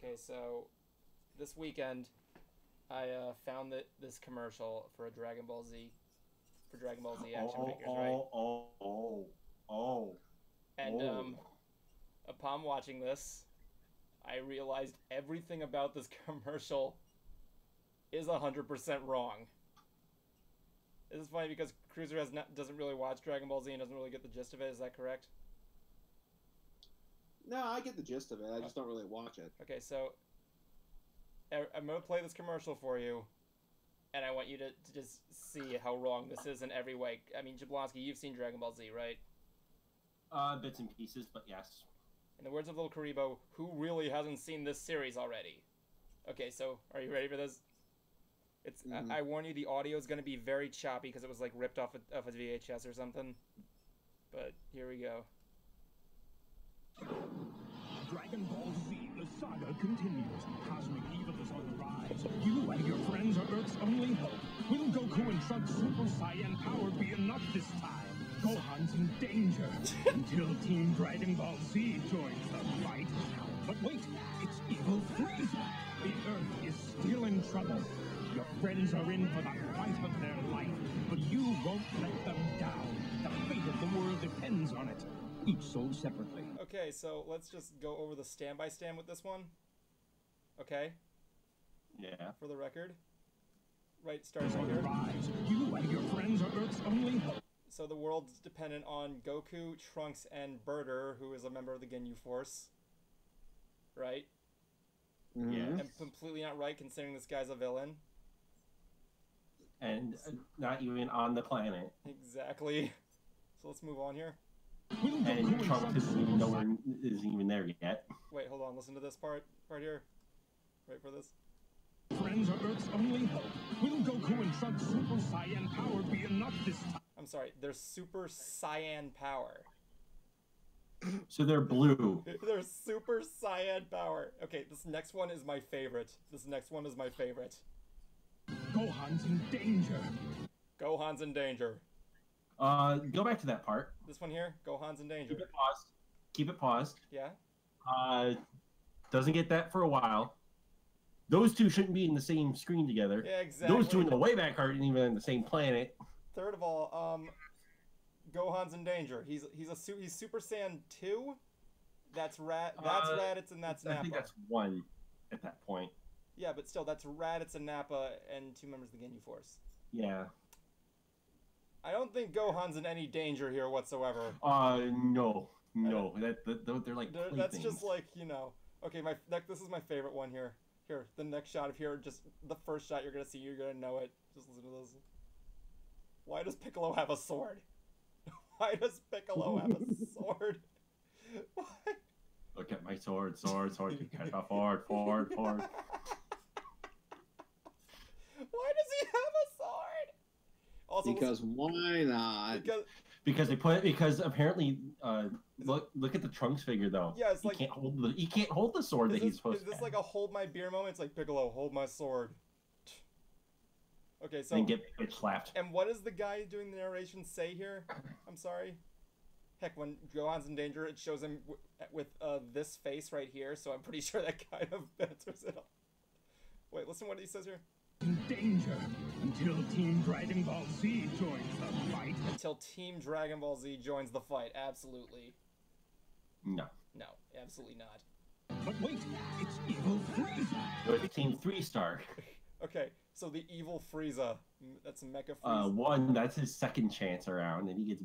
Okay, so this weekend I found this commercial for Dragon Ball Z action figures, right? Oh. And upon watching this, I realized everything about this commercial is 100% wrong. This is funny because Cruiser doesn't really watch Dragon Ball Z and doesn't really get the gist of it. Is that correct? No, I get the gist of it. I just don't really watch it. Okay, so I'm gonna play this commercial for you, and I want you to just see how wrong this is in every way. I mean, Jablonski, you've seen Dragon Ball Z, right? Bits and pieces, but yes. In the words of Little Karibo, who really hasn't seen this series already? Okay, so are you ready for this? It's I warn you, the audio is going to be very choppy because it was like ripped off a VHS or something. But here we go. Dragon Ball Z, the saga continues. Cosmic evil is on the rise. You and your friends are Earth's only hope. Will Goku and Trunks' Super Saiyan power be enough this time? Gohan's in danger until Team Dragon Ball Z joins the fight. But wait, it's evil Frieza. The Earth is still in trouble. Your friends are in for the fight of their life, but you won't let them down. The fate of the world depends on it. Each sold separately. Okay, so let's just go over the stand by stand with this one. Okay? Yeah. For the record. Right, starts right here. Rise. You and your friends are Earth's only hope. So the world's dependent on Goku, Trunks, and Birder, who is a member of the Ginyu Force. Right? Yeah. And completely not right considering this guy's a villain. And not even on the planet. Exactly. So let's move on here. And Trunks isn't even there yet. Wait, hold on. Listen to this part here. Wait for this. Friends are Earth's only hope. Will Goku and Trunks' Super Saiyan power be enough this time? I'm sorry. They're Super Saiyan power. So they're blue. They're Super Saiyan power. Okay, this next one is my favorite. Gohan's in danger. Gohan's in danger. Go back to that part. This one here, Gohan's in danger. Keep it paused. Yeah? Doesn't get that for a while. Those two shouldn't be in the same screen together. Yeah, exactly. Those two in the way back aren't even on the same planet. Third of all, Gohan's in danger. He's Super Saiyan 2. That's Raditz and that's Nappa. I think that's 1 at that point. Yeah, but still, that's Raditz and Nappa and 2 members of the Ginyu Force. Yeah. I don't think Gohan's in any danger here whatsoever. No. They're like that's just like, you know. Okay, this is my favorite one here. Here, the next shot of here, just the first shot you're gonna see, you're gonna know it. Just listen to this. Why does Piccolo have a sword? Why does Piccolo have a sword? Why? Look at my sword. Forward. Why does he have a sword? Also, because why not? Because apparently look at the Trunks figure though. Yeah, it's he like can't hold the sword that he's supposed to. Is this like a hold my beer moment? It's like Piccolo, hold my sword. Okay, so and get bitch slapped. And what does the guy doing the narration say here? I'm sorry. Heck, when Gohan's in danger, it shows him with this face right here. So I'm pretty sure that kind of answers it all. Wait, listen what he says here. In danger until Team Dragon Ball Z joins the fight. Until Team Dragon Ball Z joins the fight, absolutely. No, absolutely not. But wait, it's evil Frieza. So it's Team 3-star. Okay, so the evil Frieza. That's Mecha Frieza. One, that's his second chance around, and he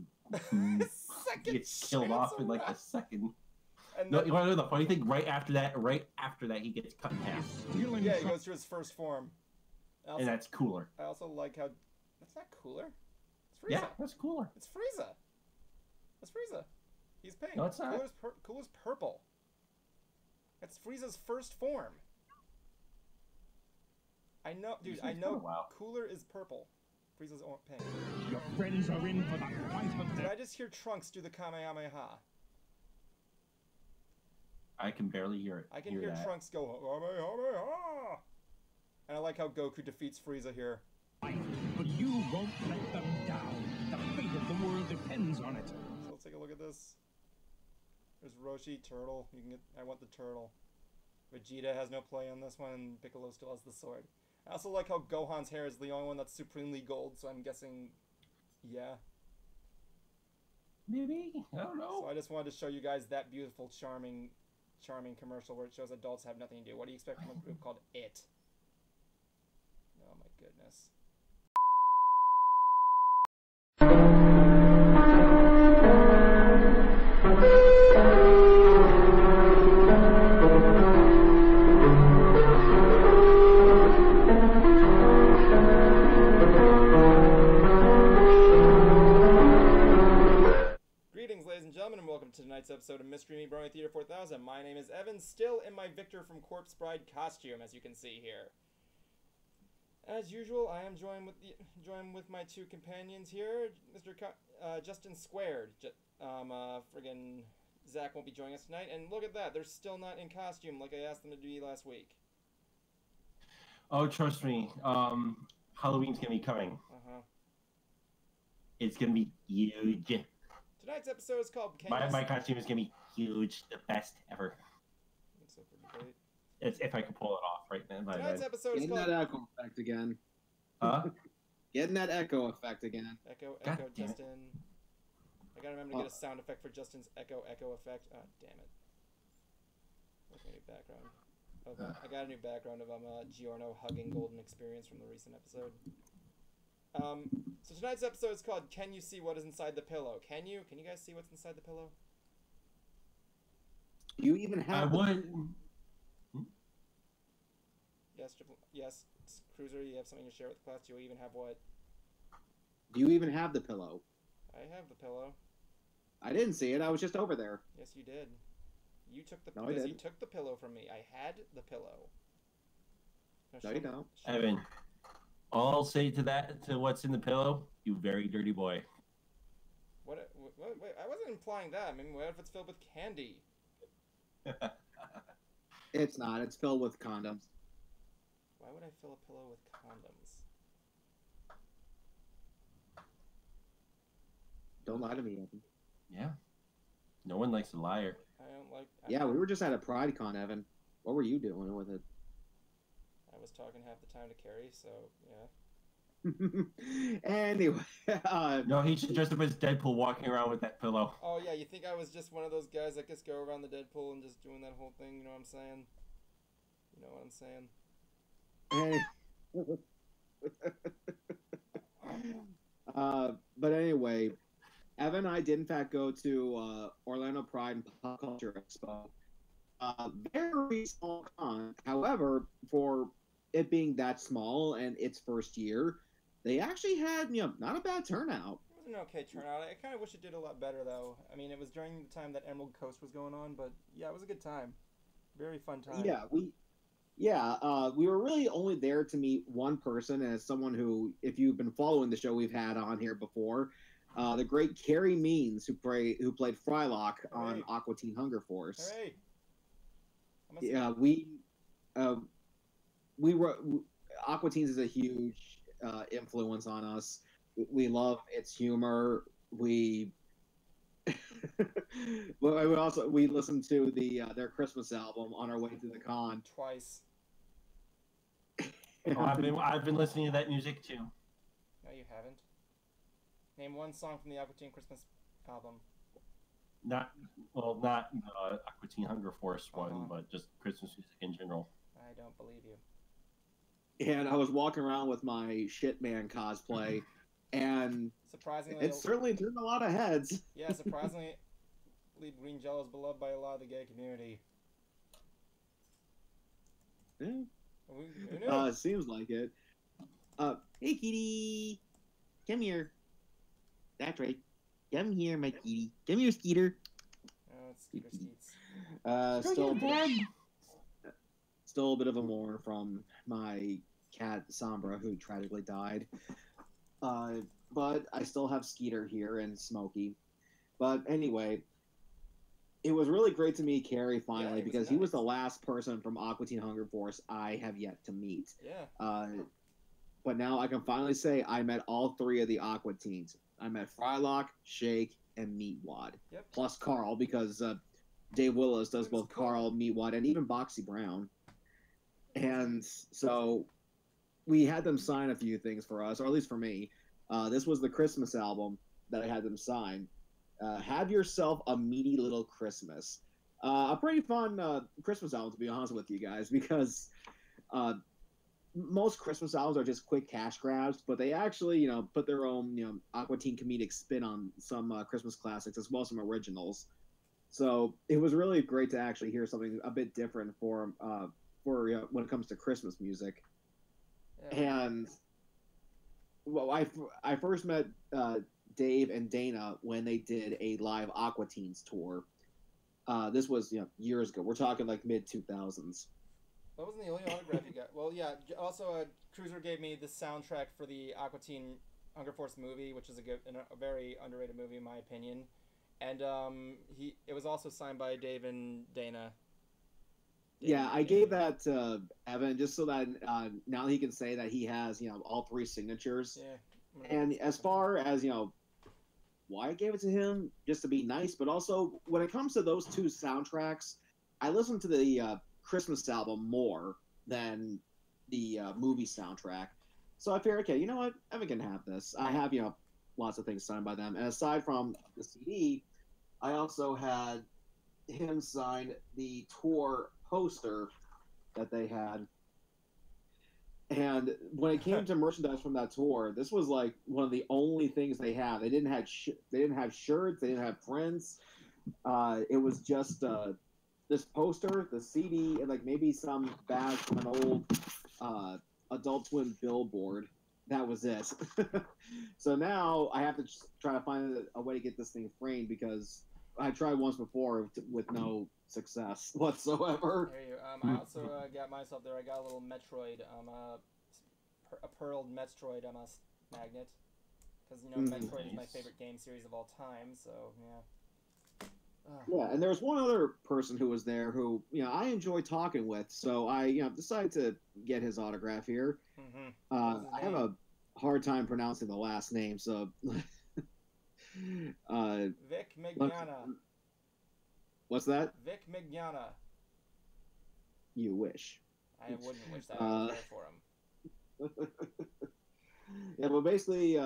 gets killed off in like a second. And no, you want to know the funny thing? Right after that, he gets cut in half. Yeah, he goes to his first form. And that's cooler. I also like how... That's not cooler. It's Frieza. Yeah, that's cooler. It's Frieza. That's Frieza. He's pink. No, it's not. Cooler's purple. That's Frieza's first form. I know, dude, I know. Wow. Cooler is purple. Frieza's pink. Your friends are in for the fight of Did I just hear Trunks do the Kamehameha? I can barely hear it. I can hear Trunks go Kamehameha! And I like how Goku defeats Frieza here. But you won't let them down. The fate of the world depends on it. So let's take a look at this. There's Roshi, turtle. You can get. I want the turtle. Vegeta has no play on this one, and Piccolo still has the sword. I also like how Gohan's hair is the only one that's supremely gold, so I'm guessing, yeah. Maybe? I don't know. So I just wanted to show you guys that beautiful, charming commercial where it shows adults have nothing to do. What do you expect from a group called IT? Oh my goodness. To tonight's episode of MysTREAMy Brony Theater 4000. My name is Evan, still in my Victor from Corpse Bride costume, as you can see here. As usual, I am joined with my two companions here, Mr. Justin Squared. Friggin' Zach won't be joining us tonight, and look at that, they're still not in costume like I asked them to be last week. Oh, trust me, Halloween's gonna be coming. It's gonna be huge. Tonight's episode is called... My costume is going to be huge, the best ever. That's up for debate. It's if I can pull it off right now. Tonight's episode is called... Getting that echo effect again. Huh? Getting that echo effect again. Echo, Justin. I gotta remember to get a sound effect for Justin's echo effect. Oh, damn it. What's my new background? I got a new background of Giorno hugging Golden Experience from the recent episode. So tonight's episode is called Can You See What Is Inside the Pillow? Can you guys see what's inside the pillow? Do you even have Yes, Cruiser, you have something to share with the class. Do you even have what? Do you even have the pillow? I have the pillow. I didn't see it. I was just over there. Yes, you did. You took the No, I didn't. You took the pillow from me. I had the pillow. No, you don't. Evan, all I'll say to what's in the pillow, you very dirty boy. Wait, I wasn't implying that. I mean, what if it's filled with candy? It's not. It's filled with condoms. Why would I fill a pillow with condoms? Don't lie to me, Evan. Yeah. No one likes a liar. Yeah, we were just at a Pride Con, Evan. What were you doing with it? I was talking half the time to Carrie, so yeah. Anyway, no, he should dress up as Deadpool walking around with that pillow. Oh yeah, you think I was just one of those guys that just go around the Deadpool and just doing that whole thing? You know what I'm saying? You know what I'm saying? But anyway, Evan and I did in fact go to Orlando Pride and Pop Culture Expo. Very small con. However, for it being that small and its first year, they actually had, not a bad turnout. It was an okay turnout. I kind of wish it did a lot better, though. I mean, it was during the time that Emerald Coast was going on, but yeah, it was a good time. Very fun time. We were really only there to meet one person, and as someone who, if you've been following the show, we've had on here before, the great Carrie Means, who played Frylock on Aqua Teen Hunger Force. Hooray! Yeah, Aqua Teens is a huge influence on us. We love its humor. We listened to their Christmas album on our way to the con twice. Oh, I've been listening to that music too. No, you haven't. Name one song from the Aqua Teen Christmas album. Not Aqua Teen Hunger Force one, but just Christmas music in general. I don't believe you. And I was walking around with my Shitman cosplay, and surprisingly, it certainly turned a lot of heads. Yeah, surprisingly, Green Jello is beloved by a lot of the gay community. Yeah. Seems like it. Hey, kitty, come here. That's right. Come here, my kitty. Come here, Skeeter. Oh, it's Skeeter Skeets. Still a bit of a mourn from my cat Sombra, who tragically died. But I still have Skeeter here and Smokey. But anyway, it was really great to meet Carrie finally, because he was the last person from Aqua Teen Hunger Force I have yet to meet. Yeah. But now I can finally say I met all three of the Aqua Teens. I met Frylock, Shake, and Meatwad. Yep. Plus Carl, because Dave Willis does both Carl, Meatwad, and even Boxy Brown. And so we had them sign a few things for us, or at least for me. This was the Christmas album that I had them sign. Have Yourself a Meaty Little Christmas. A pretty fun Christmas album, to be honest with you guys, because most Christmas albums are just quick cash grabs, but they actually, put their own, Aqua Teen comedic spin on some Christmas classics as well as some originals. So it was really great to actually hear something a bit different for when it comes to Christmas music. Yeah. And well, I first met Dave and Dana when they did a live Aqua Teens tour. This was years ago. We're talking like mid 2000s. That wasn't the only autograph you got. Well, yeah. Also, Cruiser gave me the soundtrack for the Aqua Teen Hunger Force movie, which is a very underrated movie in my opinion. And it was also signed by Dave and Dana. Yeah, I gave that to Evan just so that now he can say that he has all three signatures. Yeah. And as far as why I gave it to him, just to be nice, but also when it comes to those two soundtracks, I listen to the Christmas album more than the movie soundtrack. So I figured, okay, you know what, Evan can have this. I have lots of things signed by them, and aside from the CD, I also had him sign the tour poster that they had. And when it came to merchandise from that tour, this was like one of the only things they had. They didn't have shirts, they didn't have prints. It was just this poster, the CD, and like maybe some badge from an old Adult Swim billboard. That was it. So now I have to try to find a way to get this thing framed because I tried once before with no success whatsoever. There you go. I also got myself there. I got a little Metroid, a pearled Metroid magnet, because Metroid is my favorite game series of all time. So yeah. Yeah, and there was one other person who was there who I enjoy talking with, so I decided to get his autograph here. Mm-hmm. I have a hard time pronouncing the last name, so. Vic Mignogna. What's that? Vic Mignogna. You wish. I wouldn't wish that. I was there for him. Yeah, but basically,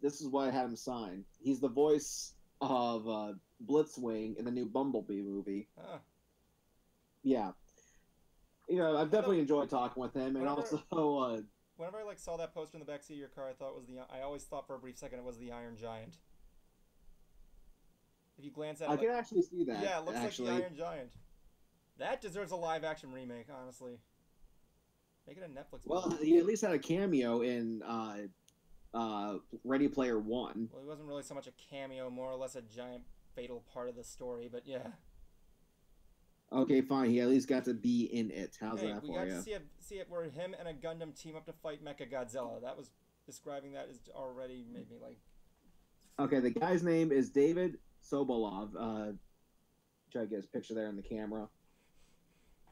this is what I had him sign. He's the voice of Blitzwing in the new Bumblebee movie. Huh. Yeah. I've definitely enjoyed talking with him, and also. Whenever I saw that poster in the backseat of your car, I always thought for a brief second it was the Iron Giant. If you glance at it, I can actually see that. Yeah, it looks like the Iron Giant. That deserves a live-action remake, honestly. Make it a Netflix movie. Well, he at least had a cameo in Ready Player One. Well, he wasn't really so much a cameo, more or less a giant fatal part of the story, but yeah. Okay, fine. He at least got to be in it. How's that for you? We got to see it where him and a Gundam team up to fight Mechagodzilla. That was describing that as already made me like. Okay, the guy's name is David Sobolov. Try to get his picture there in the camera.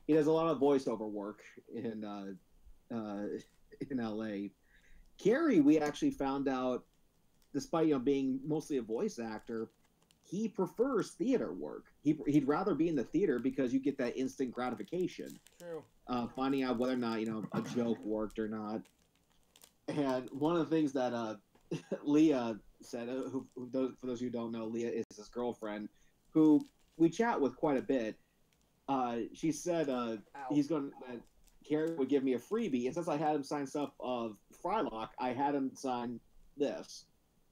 He does a lot of voiceover work in LA. Carrie, we actually found out, despite being mostly a voice actor, he prefers theater work. He'd rather be in the theater because you get that instant gratification. True. Finding out whether or not a joke worked or not. And one of the things that Leah said, for those who don't know, Leah is his girlfriend, who we chat with quite a bit. She said Carrie would give me a freebie, and since I had him sign stuff of Frylock, I had him sign this.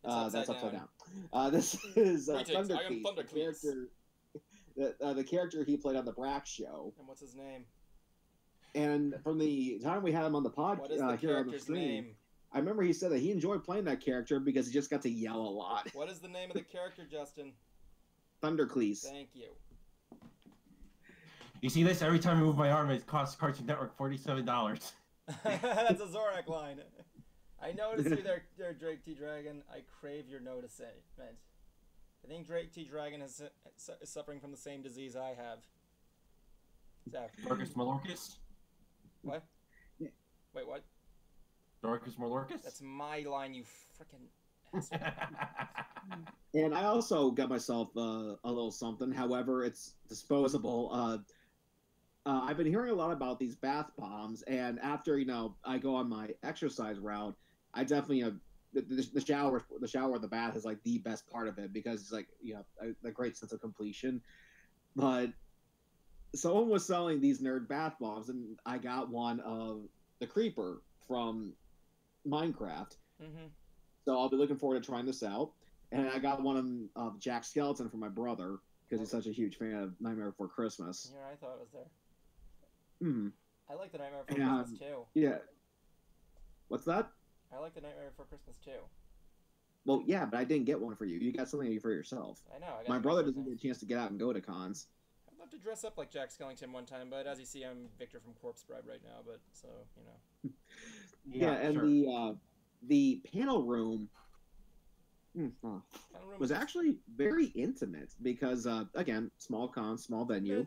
That's upside down. This is Thunder Cleats, the character he played on the Brack show. And what's his name? And from the time we had him on the podcast, what is the here on the stream, name? I remember he said that he enjoyed playing that character because he just got to yell a lot. What is the name of the character, Justin? Thundercleese. Thank you. You see this? Every time I move my arm, it costs Cartoon Network $47. That's a Zorak line. I noticed you there, Drake T. Dragon. I crave your noticement. I think Drake T. Dragon is suffering from the same disease I have. Dorcas Malorcas? What? Yeah. Wait, what? Dorcas Malorcas? That's my line, you frickin' asshole. And I also got myself a little something. However, it's disposable. I've been hearing a lot about these bath bombs, and after I go on my exercise route, I definitely the shower or the bath is like the best part of it because it's like a great sense of completion. But someone was selling these nerd bath bombs, and I got one of the Creeper from Minecraft. Mm-hmm. So I'll be looking forward to trying this out. And I got one of Jack Skeleton for my brother because he's such a huge fan of Nightmare Before Christmas. Yeah, I thought it was there. Hmm. I like the Nightmare Before Christmas too. Yeah. What's that? I like the Nightmare Before Christmas too. Well, yeah, but I didn't get one for you. You got something for yourself. I know. My brother doesn't get a chance to get out and go to cons. I'd love to dress up like Jack Skellington one time, but as you see, I'm Victor from Corpse Bride right now. But so Yeah, and sure. the panel room was actually very intimate because again, small con, small venue.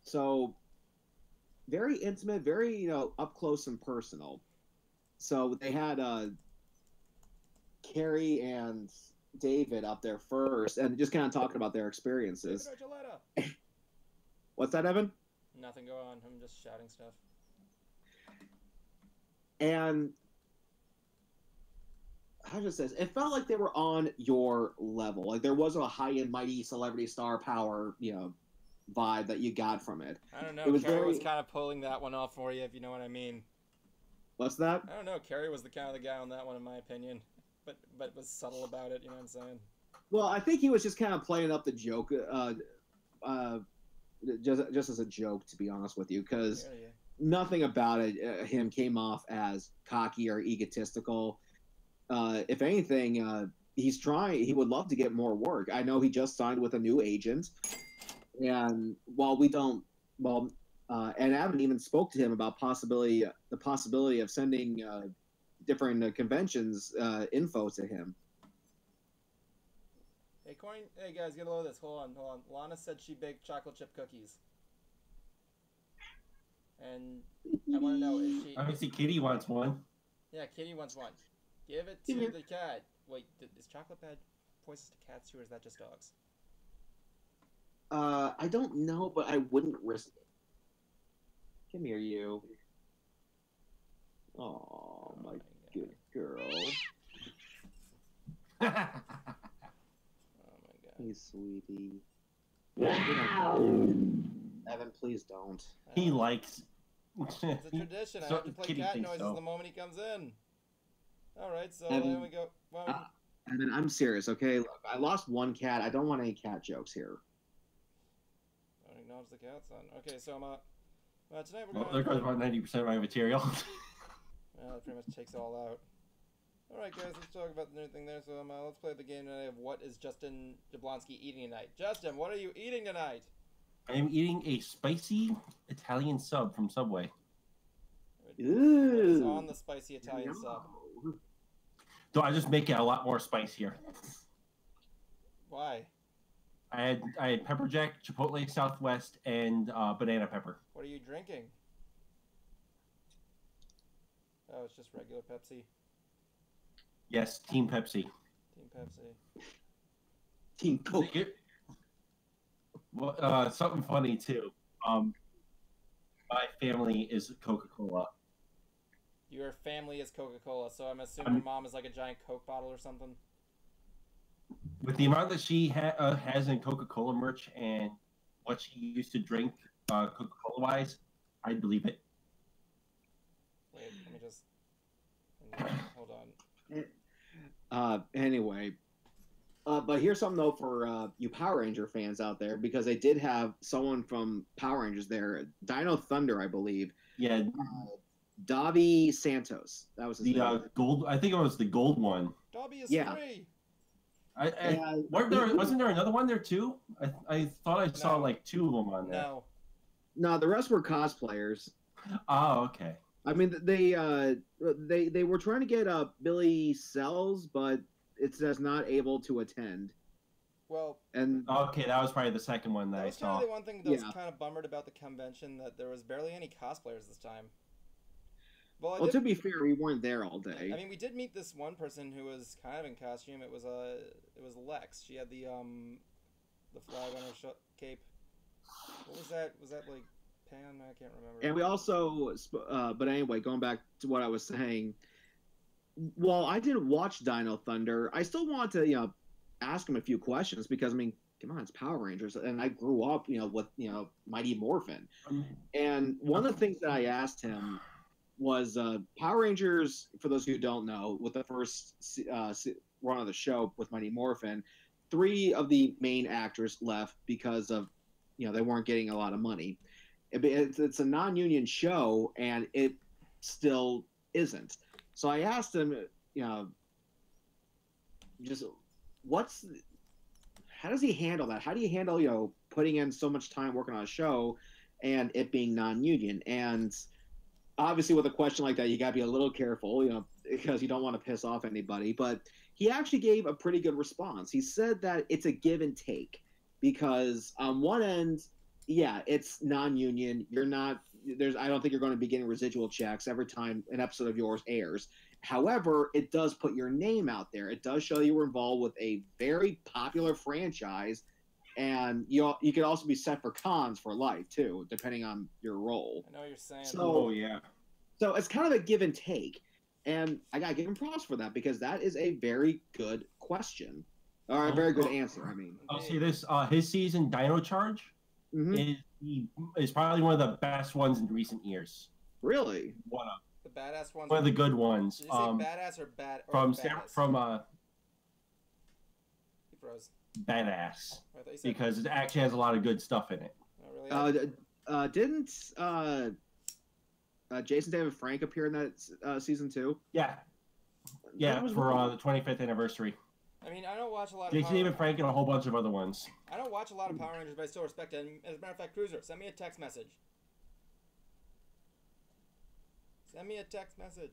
So very intimate, very up close and personal. So they had Carrie and David up there first, and just kind of talking about their experiences. What's that, Evan? Nothing. Go on. I'm just shouting stuff. And how does this? It felt like they were on your level. Like there was a high and mighty celebrity star power, vibe that you got from it. I don't know. Carrie was kind of pulling that one off for you, if you know what I mean. What's that? I don't know. Carrie was the kind of the guy on that one, in my opinion, but was subtle about it. You know what I'm saying? Well, I think he was just kind of playing up the joke, just as a joke, to be honest with you, because nothing about him came off as cocky or egotistical. If anything, he's trying. He would love to get more work. I know he just signed with a new agent, and and Abbott even spoke to him about the possibility of sending different conventions info to him. Hey guys, get a load of this. Hold on. Lana said she baked chocolate chip cookies, and I want to know if she. Obviously, Kitty wants one. Yeah, Kitty wants one. Give it to the cat. Wait, is chocolate bad poisonous to cats too, or is that just dogs? I don't know, but I wouldn't risk it. Come here, you. Oh, my good girl. Oh my god. Hey, sweetie. Evan, please don't. He likes. It's a tradition. I have to play cat noises the moment he comes in. Alright, so there we go. Evan, I'm serious, okay? Look, I lost one cat. I don't want any cat jokes here. Don't acknowledge the cat, son. Okay, so tonight we're going. There goes about 90% of my material. Well, that pretty much takes it all out. Alright, guys, let's talk about the new thing there. So let's play the game tonight of what is Justin Jablonski eating tonight. Justin, what are you eating tonight? I am eating a spicy Italian sub from Subway. Ooh. What is on the spicy Italian sub? So I just make it a lot more spicier. Why? I had pepper jack, chipotle Southwest, and banana pepper. What are you drinking? Oh, it's just regular Pepsi. Yes, Team Pepsi. Team Pepsi. Team Coke. Well, something funny too. My family is Coca-Cola. Your family is Coca-Cola, so I'm assuming your mom is like a giant Coke bottle or something. With the amount that she has in Coca-Cola merch and what she used to drink Coca-Cola wise, I believe it. Wait, let me just hold on. Anyway, but here's something though for you Power Ranger fans out there, because they did have someone from Power Rangers there, Dino Thunder, I believe. Yeah. Davi Santos. That was his name. Gold. I think it was the gold one. Davi is free. Wasn't there another one there too? I thought I saw like two of them on there. No, the rest were cosplayers. Oh, okay. I mean, they were trying to get Billy Sells, but it's just not able to attend. Well, and okay, that was probably the second one that I saw. That was kind of the one thing that was kind of bummered about the convention, that there was barely any cosplayers this time. Well, to be fair, we weren't there all day. I mean, we did meet this one person who was kind of in costume. It was Lex. She had the flag on her cape. What was that? Was that like Pan? I can't remember. And we also, but anyway, going back to what I was saying. Well, I didn't watch Dino Thunder. I still want to, ask him a few questions because I mean, come on, it's Power Rangers, and I grew up, with Mighty Morphin. And one of the things that I asked him was Power Rangers. For those who don't know, with the first run of the show with Mighty Morphin, 3 of the main actors left because of, they weren't getting a lot of money. It's a non-union show, and it still isn't. So I asked him, just how does he handle that? How do you handle, putting in so much time working on a show and it being non-union? And obviously with a question like that, you got to be a little careful, because you don't want to piss off anybody. But he actually gave a pretty good response. He said that it's a give and take because on one end, yeah, it's non-union. I don't think you're going to be getting residual checks every time an episode of yours airs. However, it does put your name out there. It does show you were involved with a very popular franchise, and you could also be set for cons for life too, depending on your role. I know what you're saying. So, yeah. So it's kind of a give and take, and I gotta give him props for that because that is a very good question, or a very good answer. I mean, I'll say this: his season, Dino Charge, is probably one of the best ones in recent years. Really? One of the badass ones. One of the good ones. Did you say badass or bad? Or from badass? He froze. Badass, because it actually has a lot of good stuff in it. Oh, really? Didn't Jason David Frank appear in that season too? Yeah, for the 25th anniversary. I mean, I don't watch a lot of Jason David Frank and a whole bunch of other ones. I don't watch a lot of Power Rangers, but I still respect it. And as a matter of fact, Cruiser, send me a text message. Send me a text message.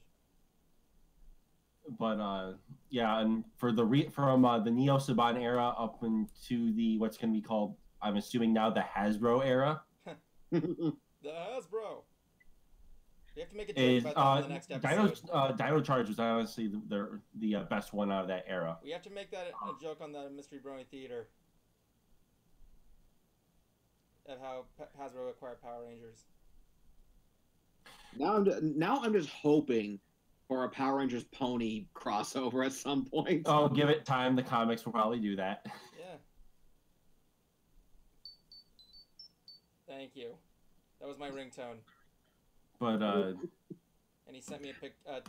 But yeah, and for from the Neo Saban era up into the what's going to be called, I'm assuming now, the Hasbro era. The Hasbro. We have to make a joke about that in the next episode. Dino Charge was honestly the best one out of that era. We have to make that a joke on the Mystery Brony Theater of how Hasbro acquired Power Rangers. Now I'm just hoping for a Power Rangers Pony crossover at some point. Oh, give it time. The comics will probably do that. Yeah. Thank you. That was my ringtone. But and he sent me like a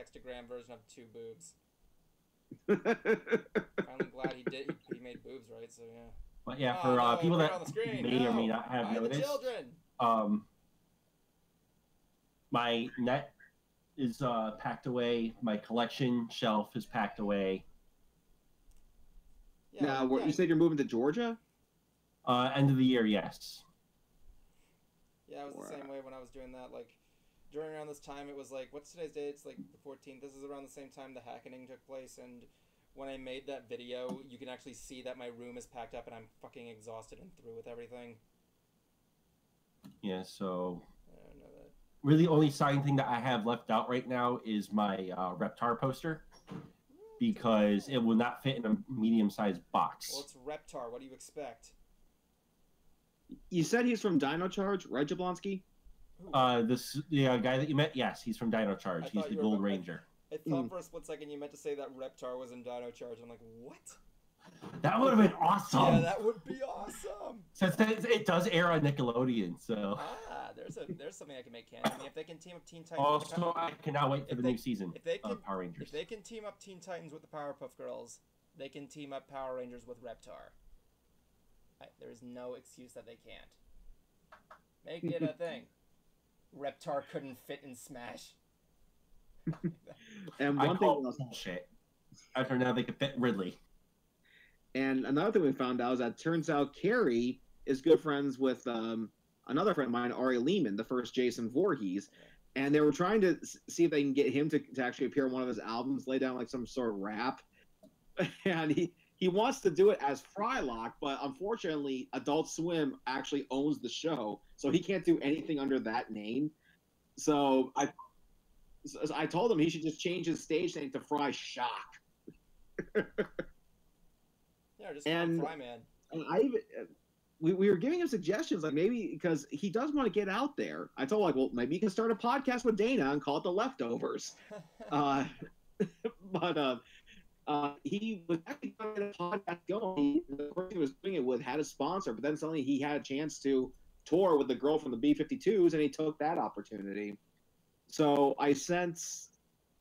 textogram version of 2 boobs. I'm glad he did. He made boobs, right? So yeah. But yeah, for people that may or may not have noticed, my net is packed away. My collection shelf is packed away. Yeah, now, you said you're moving to Georgia? End of the year, yes. Yeah, it was the same way when I was doing that. Like, during around this time, it was like, what's today's date? It's like the 14th. This is around the same time the hackening took place, and when I made that video, you can actually see that my room is packed up and I'm fucking exhausted and through with everything. Yeah, so... I don't know that. Really, the only signed thing that I have left out right now is my Reptar poster, because it will not fit in a medium-sized box. Well, it's Reptar. What do you expect? You said he's from Dino Charge, right, Jablonski? The guy that you met, yes, he's from Dino Charge. He's the Gold Ranger. I thought for a split second you meant to say that Reptar was in Dino Charge. I'm like, what? That would have been awesome. Yeah, that would be awesome. Since it does air on Nickelodeon, so. There's something I can make canon. I mean, if they can team up Teen Titans. Also, I cannot wait for the new season of Power Rangers. If they can team up Teen Titans with the Powerpuff Girls, they can team up Power Rangers with Reptar. There is no excuse that they can't. Make it a thing. Reptar couldn't fit in Smash. And one thing was bullshit. After now, they can fit Ridley. And another thing we found out is that turns out Carrie is good friends with another friend of mine, Ari Lehman, the first Jason Voorhees. And they were trying to see if they can get him to actually appear on one of his albums, lay down like some sort of rap. And he wants to do it as Frylock, but unfortunately, Adult Swim actually owns the show, so he can't do anything under that name. So I told him he should just change his stage name to Fry Shock. Yeah, just call Fry Man. And we were giving him suggestions, like maybe because he does want to get out there. I told him, like, well, maybe you can start a podcast with Dana and call it The Leftovers. But he was actually going to get a podcast going. The person he was doing it with had a sponsor, but then suddenly he had a chance to tour with the girl from the B-52s, and he took that opportunity. So I sent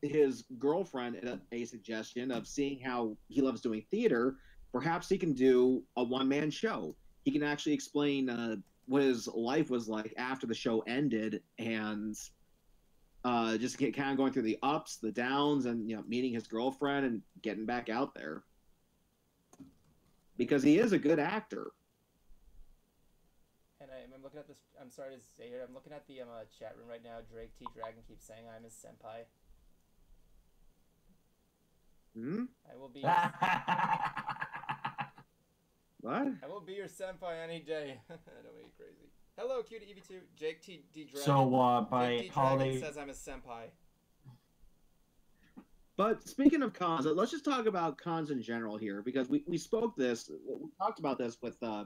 his girlfriend a suggestion of seeing how he loves doing theater. Perhaps he can do a one-man show. He can actually explain what his life was like after the show ended, and just kind of going through the ups, the downs, and meeting his girlfriend and getting back out there. Because he is a good actor. And I'm looking at this. I'm sorry to say it. I'm looking at the chat room right now. Drake T Dragon keeps saying I'm his senpai. I will be. What? I will be your senpai any day. Don't make it crazy. Hello, Cutie EV2. Jake T D Dragon. So by Jake T Dragon says I'm his senpai. But speaking of cons, let's just talk about cons in general here, because we talked about this with a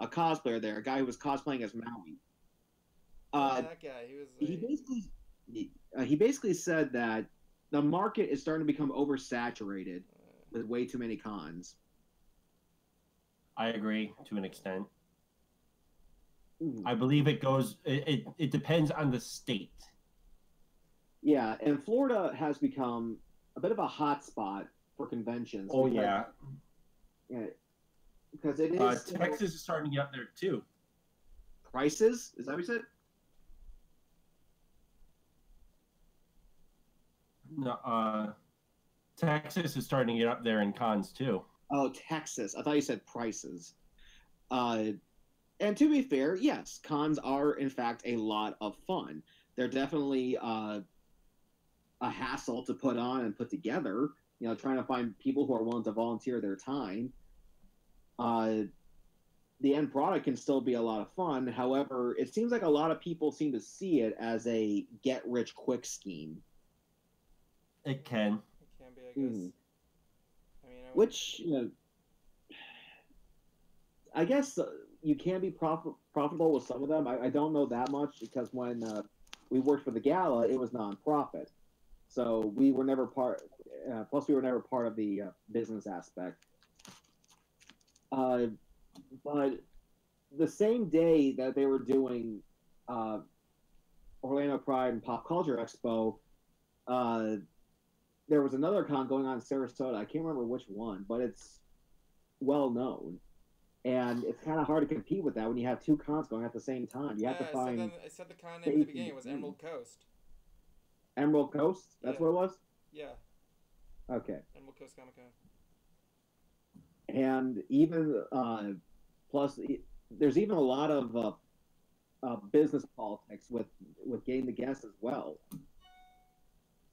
cosplayer there, a guy who was cosplaying as Maui. That guy, he basically said that the market is starting to become oversaturated with way too many cons. I agree to an extent. I believe it goes. It depends on the state. Yeah, and Florida has become a bit of a hot spot for conventions. Oh yeah. Because it is. Texas is starting to get up there too. Prices? Is that what you said? No, Texas is starting to get up there in cons too. Oh, Texas. I thought you said prices. And to be fair, yes, cons are in fact a lot of fun. They're definitely a hassle to put on and put together. Trying to find people who are willing to volunteer their time. The end product can still be a lot of fun. However, it seems like a lot of people seem to see it as a get-rich-quick scheme. It can. It can be, I guess. I mean, which, I guess you can be profitable with some of them. I don't know that much, because when we worked for the gala, it was nonprofit. So we were never part, plus we were never part of the business aspect. But the same day that they were doing Orlando Pride and Pop Culture Expo, there was another con going on in Sarasota. I can't remember which one, but it's well known. And it's kind of hard to compete with that when you have two cons going at the same time. You have to find. I said the con name at the beginning. It was Emerald Coast. Emerald Coast? That's what it was? Yeah. Okay. Emerald Coast Comic Con. And even, plus, there's even a lot of business politics with getting the guests as well.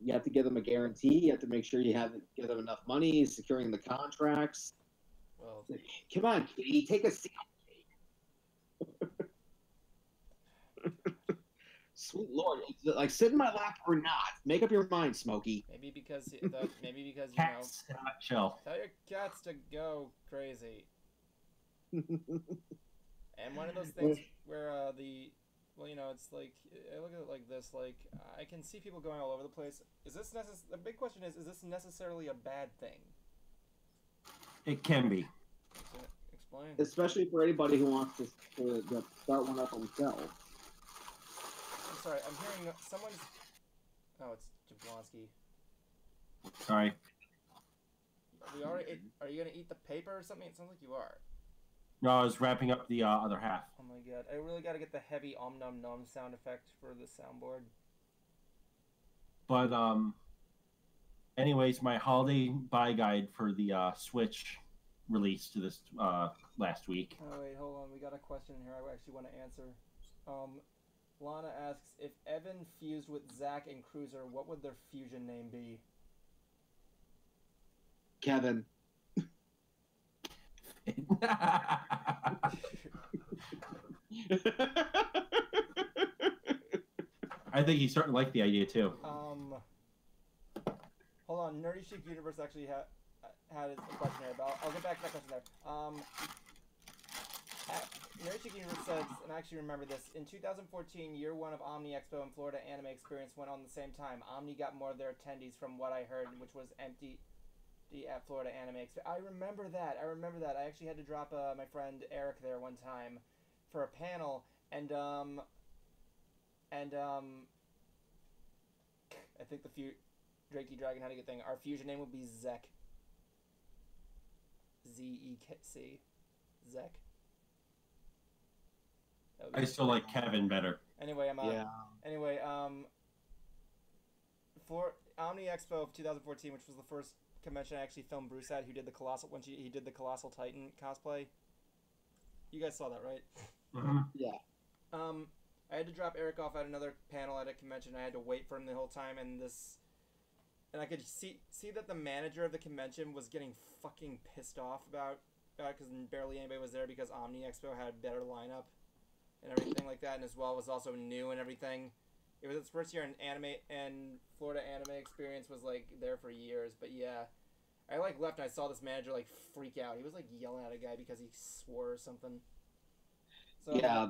You have to give them a guarantee. You have to make sure you give them enough money, securing the contracts. Well, come on, Kitty, take a seat. Sweet Lord, like sit in my lap or not. Make up your mind, Smokey. Maybe because Cats in a nutshell. Tell your cats to go crazy. And one of those things where it's like, I look at it like this, like, I can see people going all over the place. The big question is this necessarily a bad thing? It can be. Explain. Especially for anybody who wants to start one up themselves. I'm sorry, I'm hearing someone's... Oh, it's Jablonski. Sorry. Are you going to eat the paper or something? It sounds like you are. No, I was wrapping up the other half. Oh my god, I really got to get the heavy om nom nom sound effect for the soundboard. But, anyways, my holiday buy guide for the Switch released this last week. Oh wait, hold on, we got a question here I actually want to answer. Lana asks, if Evan fused with Zack and Cruiser, what would their fusion name be? Kevin. I think he certainly liked the idea too. Hold on, Nerdy Chic Universe actually had a question there, but I'll get back to that question there. Nerdy Chic Universe says, and I actually remember this, in 2014, year one of Omni Expo and Florida Anime Experience went on the same time. Omni got more of their attendees from what I heard, which was empty at Florida Anime Expo. I remember that. I actually had to drop my friend Eric there one time for a panel, and I think the Drakey Dragon had a good thing. Our fusion name would be Zek. Z-E-K-C. Zek. I still like Kevin better. Anyway, for Omni Expo of 2014, which was the first convention I actually filmed Bruce at, who did the he did the Colossal Titan cosplay. You guys saw that, right? Mm-hmm. Yeah. I had to drop Eric off at another panel at a convention. I had to wait for him the whole time, and I could see that the manager of the convention was getting fucking pissed off about it because barely anybody was there because Omni Expo had a better lineup and everything like that, and as well was also new and everything. It was its first year in anime, and Florida Anime Experience was like there for years. But yeah, I like left and I saw this manager like freak out. He was like yelling at a guy because he swore or something. So yeah,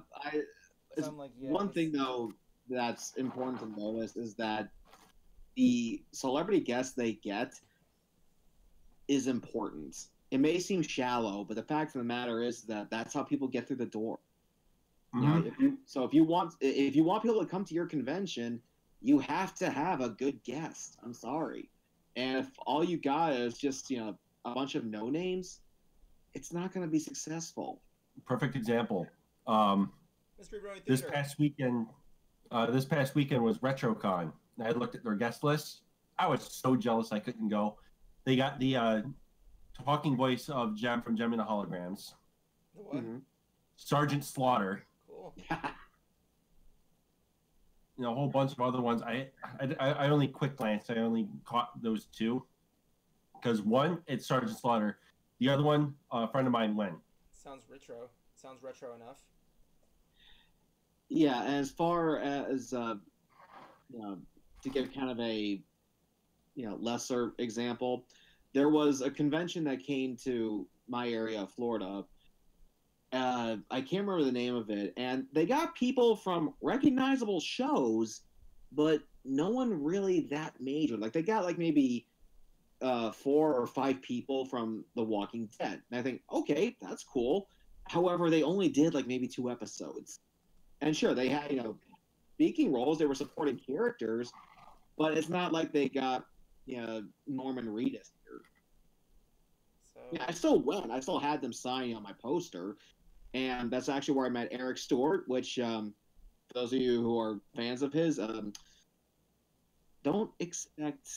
one it's... thing though that's important to notice is that the celebrity guests they get is important. It may seem shallow, but the fact of the matter is that that's how people get through the door. Mm-hmm. You know, if you want people to come to your convention, you have to have a good guest. I'm sorry, and if all you got is just a bunch of no names, it's not going to be successful. Perfect example. Mystery Brony this past weekend was RetroCon. I looked at their guest list. I was so jealous I couldn't go. They got the talking voice of Gem from Gem and the Holograms. The what? Mm-hmm. Sergeant Slaughter. Cool. A whole bunch of other ones. I only quick glanced. I only caught those two. Because one, it's Sergeant Slaughter. The other one, a friend of mine went. Sounds retro. Sounds retro enough. Yeah, and as far as to give kind of a lesser example, there was a convention that came to my area of Florida. I can't remember the name of it, and they got people from recognizable shows, but no one really that major. Like they got like maybe 4 or 5 people from The Walking Dead, and I think, okay, that's cool. However, they only did like maybe 2 episodes, and sure, they had speaking roles, they were supporting characters, but it's not like they got Norman Reedus here. So I still went. I still had them sign on my poster. And that's actually where I met Eric Stewart, which, for those of you who are fans of his, don't expect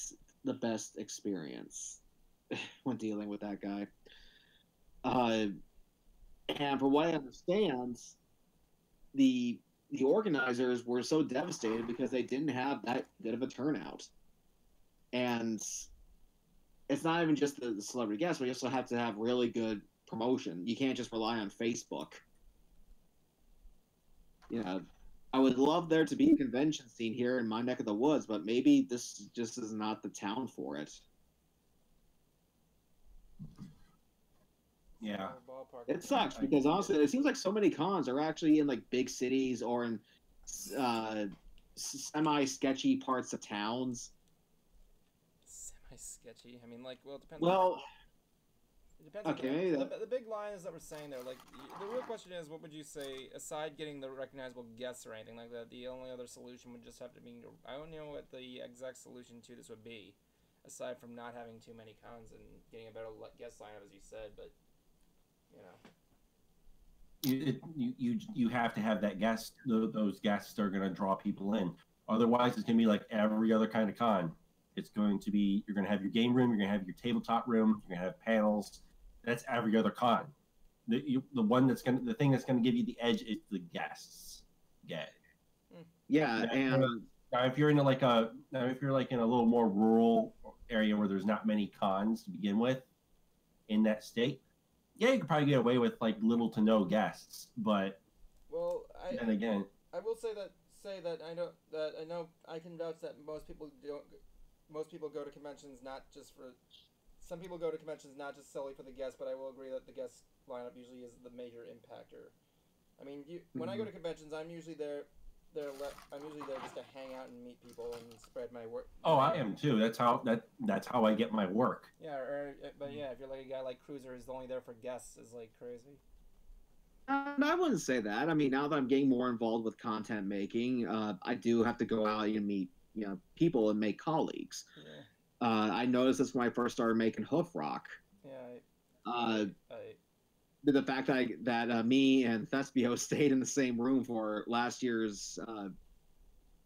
the best experience when dealing with that guy. And from what I understand, the organizers were so devastated because they didn't have that good of a turnout. And it's not even just the celebrity guests, but you also have to have really good promotion. You can't just rely on Facebook. I would love there to be a convention scene here in my neck of the woods, but maybe this just is not the town for it. Yeah. It sucks because honestly, it seems like so many cons are actually in like big cities or in semi-sketchy parts of towns. Semi-sketchy? I mean, like, well, it depends. Well, it depends. Okay. The big line is that we're saying there. Like, the real question is, what would you say, aside getting the recognizable guests or anything like that, the only other solution would just have to be, I don't know what the exact solution to this would be, aside from not having too many cons and getting a better guest lineup, as you said, but, You have to have that guest. Those guests are going to draw people in. Otherwise, it's going to be like every other kind of con. It's going to be, you're going to have your game room, you're going to have your tabletop room, you're going to have panels. That's every other con. The thing that's going to give you the edge is the guests. Yeah, and now if you're in in a little more rural area where there's not many cons to begin with, in that state, yeah, you could probably get away with like little to no guests. But well, then again, I will say that say that I know I can vouch that most people don't. Most people go to conventions not just for. Some people go to conventions not just solely for the guests, but I will agree that the guest lineup usually is the major impactor. I mean, when I go to conventions, I'm usually there. I'm usually there just to hang out and meet people and spread my work. Oh, I am too. That's how I get my work. Yeah, but yeah, if you're like a guy like Cruiser who's only there for guests, is like crazy. I wouldn't say that. I mean, now that I'm getting more involved with content making, I do have to go out and meet people and make colleagues. Yeah. I noticed this when I first started making Hoof Rock. Yeah. The fact that me and Thespio stayed in the same room for last year's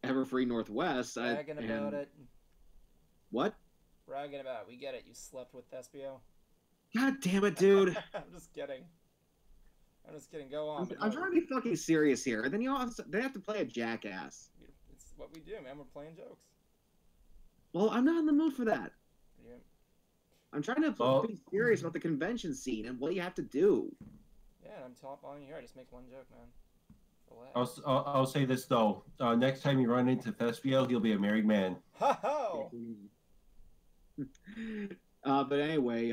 Everfree Northwest. Bragging about it. What? Bragging about it. We get it. You slept with Thespio. God damn it, dude. I'm just kidding. Go on. I'm trying to be fucking serious here. And then they have to play a jackass. It's what we do, man. We're playing jokes. Well, I'm not in the mood for that. Yeah. I'm trying to be serious about the convention scene and what you have to do. Yeah, I'm telling you here. I just make one joke, man. Relax. I'll say this though. Next time you run into Thespio, he'll be a married man. Ha ho! But anyway,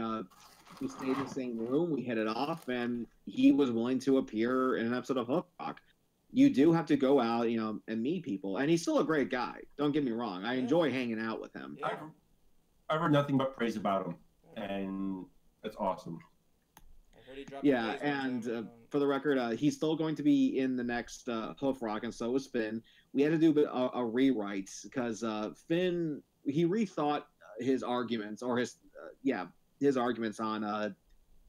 we stayed in the same room. We hit it off, and he was willing to appear in an episode of Hook Rock. You do have to go out, and meet people. And he's still a great guy. Don't get me wrong. I enjoy hanging out with him. Yeah. I've heard nothing but praise about him, and that's awesome. Yeah, and for the record, he's still going to be in the next Hoof Rock, and so is Finn. We had to do a rewrite because Finn, he rethought his arguments, or his arguments on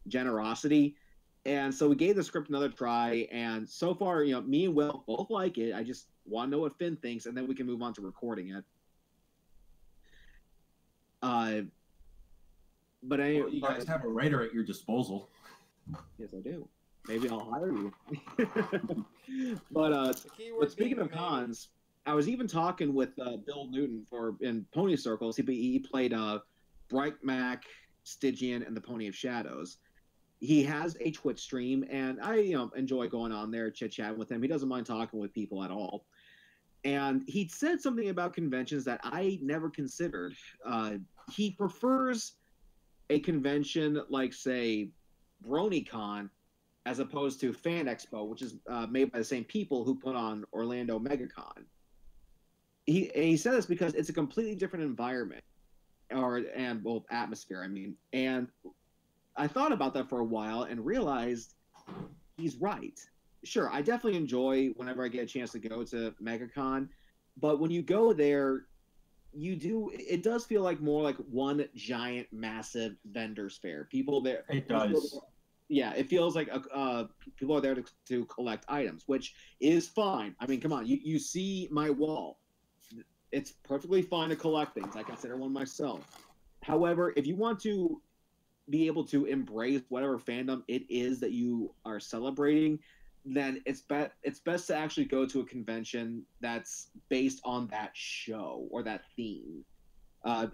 generosity. And so we gave the script another try, and so far, me and Will both like it. I just want to know what Finn thinks, and then we can move on to recording it. But anyway, you guys have a writer at your disposal. Yes, I do. Maybe I'll hire you. But speaking of cons, I was even talking with Bill Newton in Pony Circles. He played Bright Mac, Stygian, and the Pony of Shadows. He has a Twitch stream, and I enjoy going on there, chit-chatting with him. He doesn't mind talking with people at all. And he said something about conventions that I never considered. He prefers a convention like, say, BronyCon, as opposed to Fan Expo, which is made by the same people who put on Orlando MegaCon. He said this because it's a completely different environment, atmosphere. I mean, and I thought about that for a while and realized he's right. Sure, I definitely enjoy whenever I get a chance to go to MegaCon, but when you go there, it does feel like more like one giant, massive vendor's fair. People there. It does. Yeah, it feels like people are there to collect items, which is fine. I mean, come on, you see my wall. It's perfectly fine to collect things. I consider one myself. However, if you want to be able to embrace whatever fandom it is that you are celebrating, then it's best to actually go to a convention that's based on that show or that theme.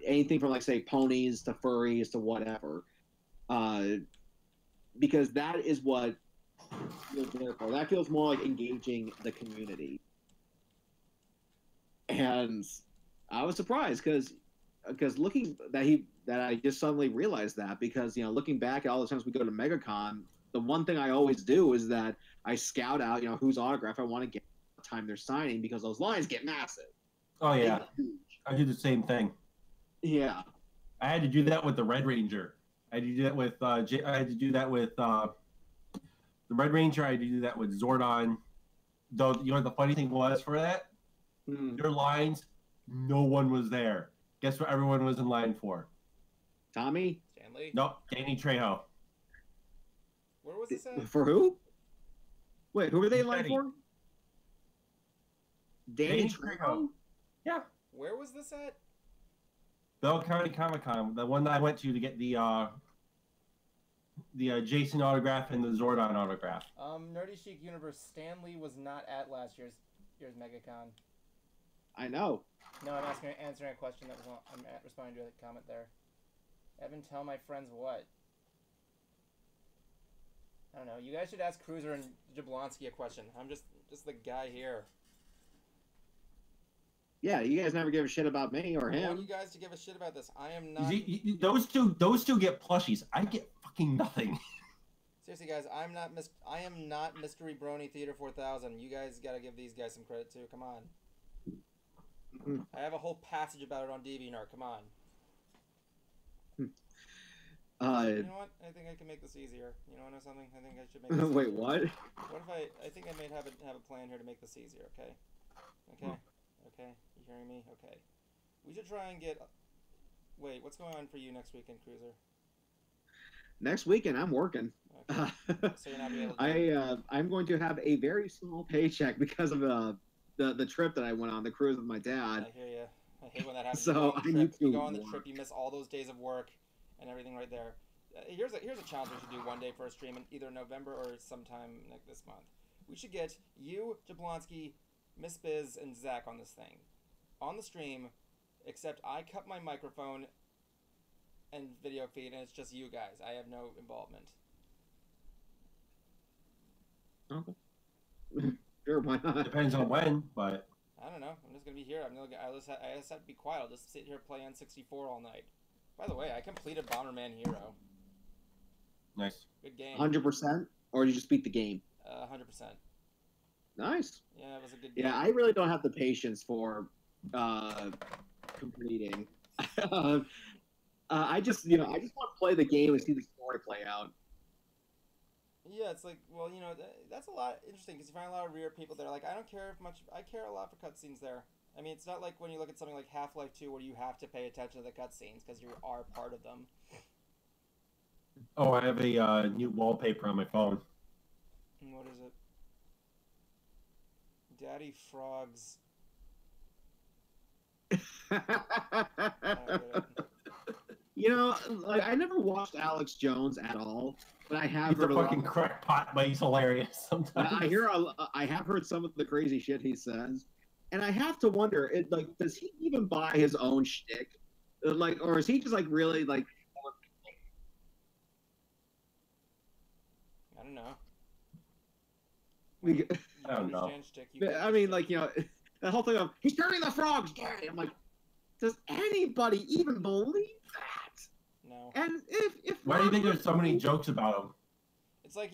Anything from, like, say, ponies to furries to whatever. Because that is what you're there for. That feels more like engaging the community. And I was surprised because I just suddenly realized that, because looking back at all the times we go to MegaCon, the one thing I always do is that I scout out whose autograph I want to get the time they're signing, because those lines get massive. Oh yeah, I do the same thing. Yeah, I had to do that with the Red Ranger. I had to do that with I had to do that with the Red Ranger. I had to do that with Zordon. Though what the funny thing was for that? Their lines, no one was there. Guess what everyone was in line for? Tommy? Stanley? Nope, Danny Trejo. Where was this at? For who? Wait, who were they in line for? Danny Trejo? Yeah. Where was this at? Bell County Comic Con, the one that I went to get the Jason autograph and the Zordon autograph. Nerdy Chic Universe, Stanley was not at last year's MegaCon. I know. No, I'm answering a question that was on. I'm responding to a comment there. Evan, tell my friends what? I don't know. You guys should ask Cruiser and Jablonski a question. I'm just the guy here. Yeah, you guys never give a shit about me or I want him. you guys to give a shit about this. I am not. Those two get plushies. I get fucking nothing. Seriously, guys, I am not Mystery Brony Theater 4000. You guys gotta give these guys some credit too. Come on. I have a whole passage about it on DeviantArt. Come on. You know what? I think I can make this easier. You know something? I think I should make this Wait, easier. what? What if I think I may have a plan here to make this easier, okay? Okay? Okay? You hearing me? Okay. We should try and get... Wait, what's going on for you next weekend, Cruiser? Next weekend, I'm working. Okay. So you're not able to... I'm going to have a very small paycheck because of the trip that I went on, the cruise with my dad. I hear you. I hate when that happens. So you go on the trip, you miss all those days of work and everything right there. Here's a challenge we should do one day for a stream in either November or sometime this month. We should get you, Jablonski, Miss Biz, and Zach on this thing. On the stream, except I cut my microphone and video feed, and it's just you guys. I have no involvement. Okay. Sure, why not? Depends on when, but... I don't know. I'm just going to be here. I just have to be quiet. I'll just sit here play N64 all night. By the way, I completed Bomberman Hero. Nice. Good game. 100%? Or did you just beat the game? 100%. Nice. Yeah, it was a good game. Yeah, I really don't have the patience for completing. I just want to play the game and see the story play out. Yeah, it's like, well, that's a lot interesting because you find a lot of weird people that are like, I don't care I care a lot for cutscenes there. I mean, it's not like when you look at something like Half-Life 2 where you have to pay attention to the cutscenes because you are part of them. Oh, I have a new wallpaper on my phone. What is it? Daddy Frogs. I never watched Alex Jones at all, but I have He's heard a fucking crackpot, but he's hilarious sometimes. I have heard some of the crazy shit he says, and I have to wonder, does he even buy his own shtick? Or is he just really I don't know. I don't know. I mean, the whole thing of he's turning the frogs gay. I'm like, does anybody even believe that? No. And if why do you think there's so many jokes about him? It's like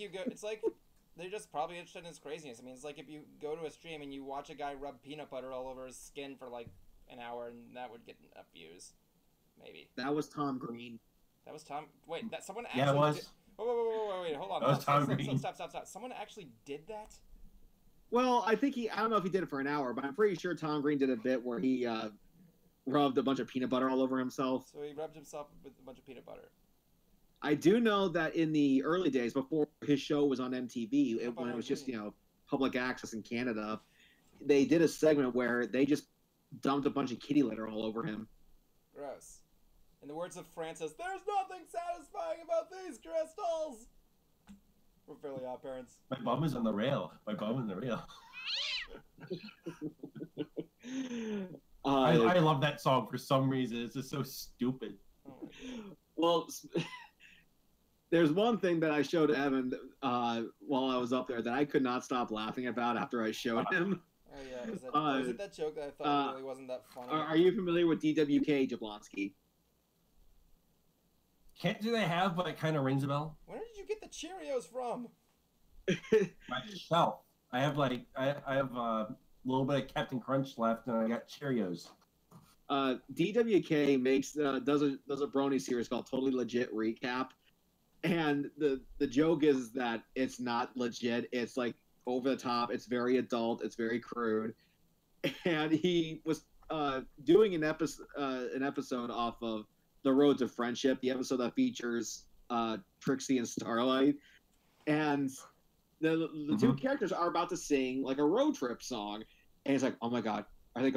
they're just probably interested in his craziness. I mean, it's like if you go to a stream and you watch a guy rub peanut butter all over his skin for like an hour, and that would get enough views. Maybe. That was Tom Green. That was Tom. Wait, that someone actually. Yeah, it was. Wait, hold on. That was Tom Green. Stop. Someone actually did that? Well, I don't know if he did it for an hour, but I'm pretty sure Tom Green did a bit where he rubbed a bunch of peanut butter all over himself. So he rubbed himself with a bunch of peanut butter. I do know that in the early days, before his show was on MTV, when it was just, public access in Canada, they did a segment where they just dumped a bunch of kitty litter all over him. Gross. In the words of Francis, there's nothing satisfying about these crystals! We're Fairly Odd Parents. My bum is on the rail. I love that song for some reason. It's just so stupid. Oh my God. Well, there's one thing that I showed Evan while I was up there that I could not stop laughing about after I showed him. Oh yeah, was it that joke that I thought really wasn't that funny? Are you familiar with DWK, Jablonski? Do they have, but it kind of rings a bell? Where did you get the Cheerios from? Myself. I have a little bit of Captain Crunch left, and I got Cheerios. DWK does a Brony series called Totally Legit Recap, and the joke is that it's not legit. It's like over the top. It's very adult. It's very crude, and he was doing an episode off of The Road to Friendship, the episode that features Trixie and Starlight, and the two characters are about to sing like a road trip song, and he's like, "Oh my God, are they?"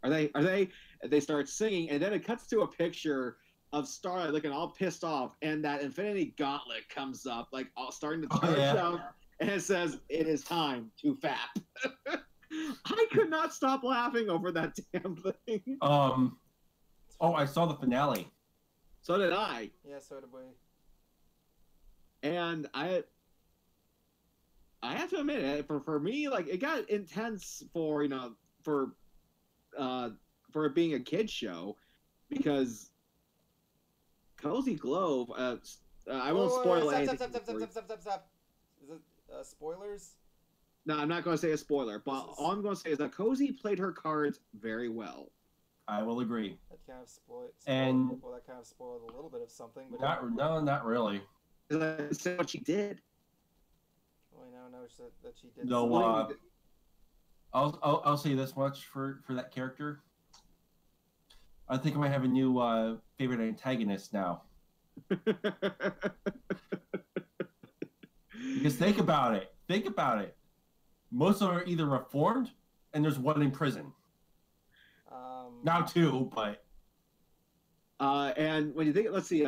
And they start singing, and then it cuts to a picture of Starlight looking all pissed off, and that Infinity Gauntlet comes up, like all starting to charge out, and it says, "It is time to fap." I could not stop laughing over that damn thing. Oh, I saw the finale. So did I. Yeah, so did we. And I have to admit, for me, like, it got intense for for it being a kid show, because Cozy Glove. I won't spoil anything. Stop. Is it spoilers? No, I'm not going to say a spoiler, but all I'm going to say is that Cozy played her cards very well. I will agree. That kind of spoiled. And well, that kind of spoiled a little bit of something, but not really. I said what she did. Well, I now know that she did. No, I'll say this much for that character. I think I might have a new favorite antagonist now. Because think about it. Most of them are either reformed, and there's one in prison. Now two, but. And when you think, let's see,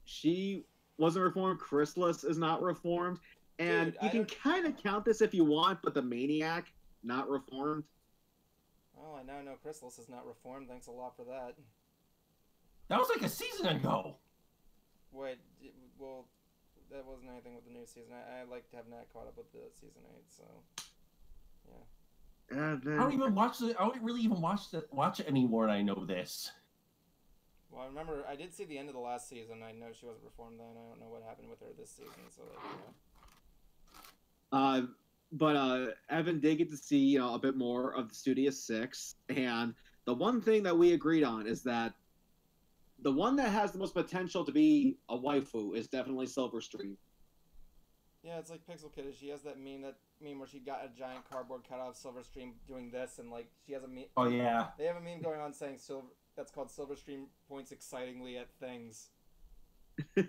she wasn't reformed. Chrysalis is not reformed, and Dude, you can kind of count this if you want, but the Maniac not reformed. Oh, I now know Chrysalis is not reformed. Thanks a lot for that. That was like a season ago. Wait, well, that wasn't anything with the new season. I like to have Nat caught up with the season 8, so yeah. Then... I don't really even watch it anymore, and I know this. Well, I remember I did see the end of the last season. I know she wasn't reformed then. I don't know what happened with her this season, so But Evan did get to see a bit more of the Studious Six, and the one thing that we agreed on is that the one that has the most potential to be a waifu is definitely Silverstream. Yeah, it's like Pixel Kid. She has that meme where she got a giant cardboard cutout of Silverstream doing this, and like she has a meme. Oh yeah. They have a meme going on saying that's called Silverstream points excitingly at things. Can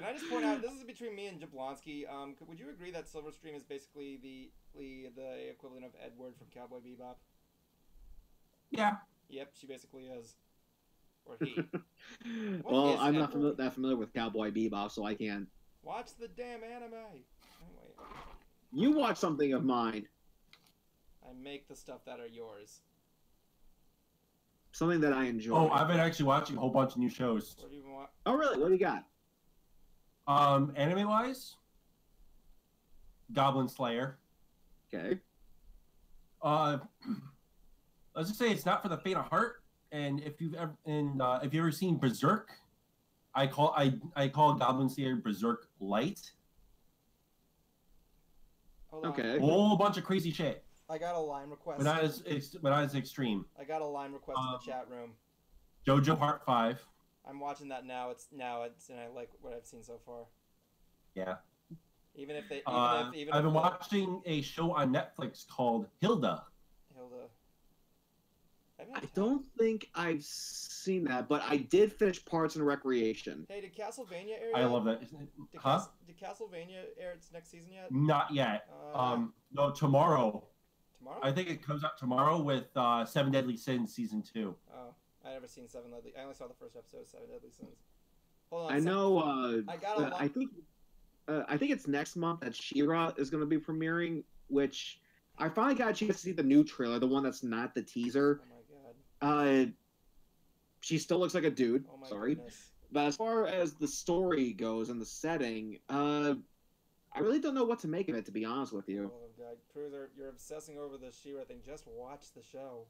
I just point out, this is between me and Jablonski. Would you agree that Silverstream is basically the equivalent of Edward from Cowboy Bebop? Yeah. Yep, she basically is. Or he. Well, I'm not that familiar with Cowboy Bebop, so I can't. Watch the damn anime. Anyway. You watch something of mine. I make the stuff that are yours. Something that I enjoy. Oh, I've been actually watching a whole bunch of new shows. What do you want? Oh, really? What do you got? Anime-wise, Goblin Slayer. Okay. Let's just say it's not for the faint of heart. And if you've ever seen Berserk, I call Goblin Slayer Berserk Light. Hold on. Okay. A whole bunch of crazy shit. I got a line request. But not as extreme. I got a line request in the chat room. JoJo Part 5. I'm watching that now. And I like what I've seen so far. Yeah. Even if I've been watching a show on Netflix called Hilda. I don't think I've seen that, but I did finish Parks and Recreation. Hey, did Castlevania air yet? I love that. Did Castlevania air its next season yet? Not yet. No, tomorrow. Tomorrow? I think it comes out tomorrow with Seven Deadly Sins Season 2. Oh, I never seen Seven Deadly. I only saw the first episode of Seven Deadly Sins. Hold on. I know. I think it's next month that She-Ra is going to be premiering, which I finally got a chance to see the new trailer, the one that's not the teaser. Oh my god. She still looks like a dude. Oh my sorry. goodness. But as far as the story goes and the setting, I really don't know what to make of it, to be honest with you. Oh god, Cruiser, you're obsessing over the She-Ra thing. Just watch the show.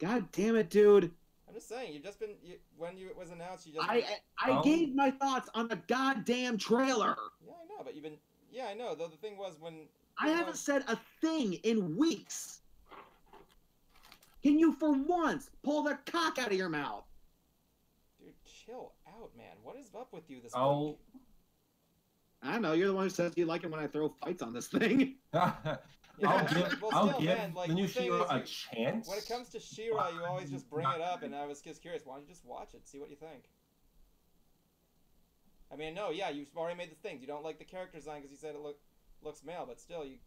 God damn it, dude. I'm just saying, you've just been when it was announced. I gave my thoughts on the goddamn trailer. Yeah, I know, but you've been. Yeah, I know. Though the thing was when I haven't said a thing in weeks. Can you, for once, pull the cock out of your mouth? Dude, chill out, man. What is up with you this week? I don't know. You're the one who says you like it when I throw fights on this thing. I'll give the new She-Ra a chance. When it comes to She-Ra, you always just bring it up, and I was just curious. Why don't you just watch it, see what you think? I mean, no, yeah, you've already made the things. You don't like the character design because you said it looks male, but still, it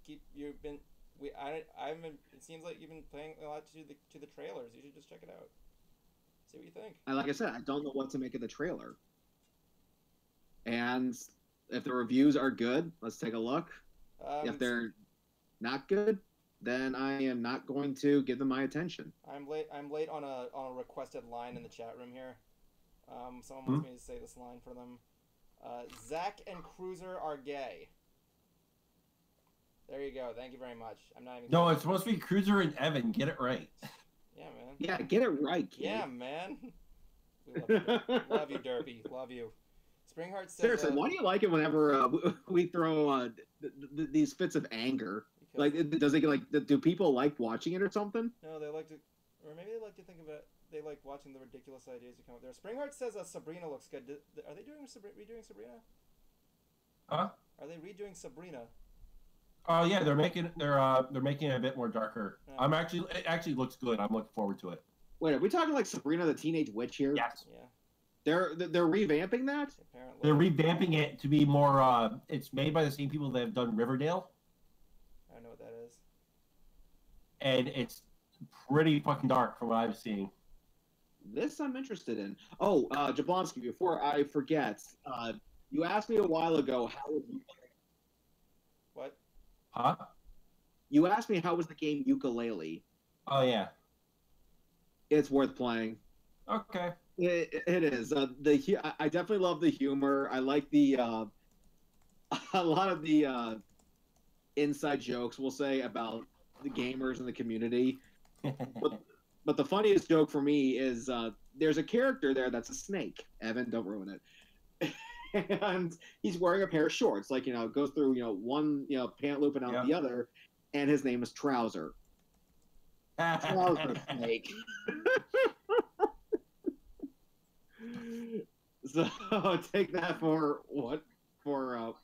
seems like you've been paying a lot to the trailers. You should just check it out. See what you think. And like I said, I don't know what to make of the trailer. And if the reviews are good, let's take a look. If they're not good, then I am not going to give them my attention. I'm late on a requested line in the chat room here. Someone wants me to say this line for them. Zach and Cruiser are gay. There you go. Thank you very much. I'm not even. No, it's supposed to be Cruiser and Evan. Get it right. Yeah, man. Yeah, get it right, kid. Yeah, man. We love you. Love you, Derpy. Love you. Springheart says. Seriously, why do you like it whenever we throw these fits of anger? Like, does it like? Do people like watching it or something? No, they like to, or maybe they like to think of it. They like watching the ridiculous ideas you come up there. Springheart says Sabrina looks good. Are they doing redoing Sabrina? Huh? Are they redoing Sabrina? Oh yeah, they're making it a bit more darker. Yeah. It actually looks good. I'm looking forward to it. Wait, are we talking like Sabrina the Teenage Witch here? Yes. Yeah. They're revamping that? Apparently. They're revamping it to be more. It's made by the same people that have done Riverdale. I don't know what that is. And it's pretty fucking dark from what I'm seeing. This I'm interested in. Oh, Jablonski, before I forget, you asked me a while ago how was What? Huh? You asked me how was the game Ukulele. Oh yeah. It's worth playing. Okay. It is. I definitely love the humor. I like the a lot of the inside jokes we'll say about the gamers and the community. But the funniest joke for me is there's a character there that's a snake. Evan, don't ruin it. And he's wearing a pair of shorts, like goes through one pant loop and out the other, and his name is Trouser. Trouser snake. So take that for what? For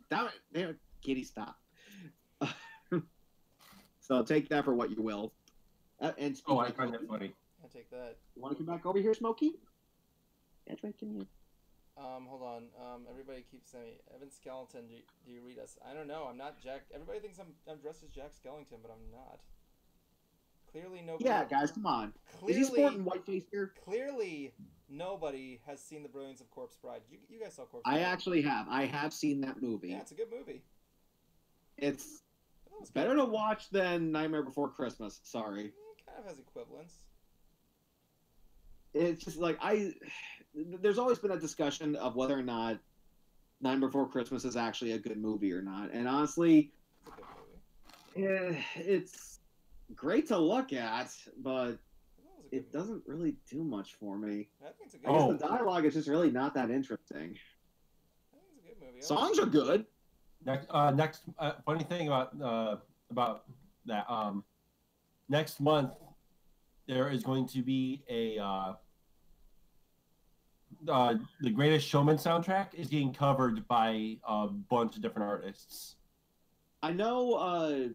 damn it, there, kitty, stop. So take that for what you will. And I find that funny. I'll take that. You want to come back over here, Smokey? That's right, come here. Hold on. Everybody keeps saying Evan Skellington. Do you read us? I don't know. I'm not Jack. Everybody thinks I'm dressed as Jack Skellington, but I'm not. Clearly nobody. Yeah, guys, come on. Clearly, is he sporting whiteface here? Clearly, nobody has seen the brilliance of Corpse Bride. You guys saw Corpse Bride. I actually have. I have seen that movie. Yeah, it's a good movie. It's better to watch than Nightmare Before Christmas. Sorry. It kind of has equivalence. It's just like there's always been a discussion of whether or not Nightmare Before Christmas is actually a good movie or not. And honestly, It's a good movie. it's great to look at, but it movie. doesn't really do much for me. I think it's a good I guess movie. the dialogue is just really not that interesting. I think it's a good movie. Songs are good. Next funny thing about that next month there is going to be the Greatest Showman soundtrack is getting covered by a bunch of different artists. I know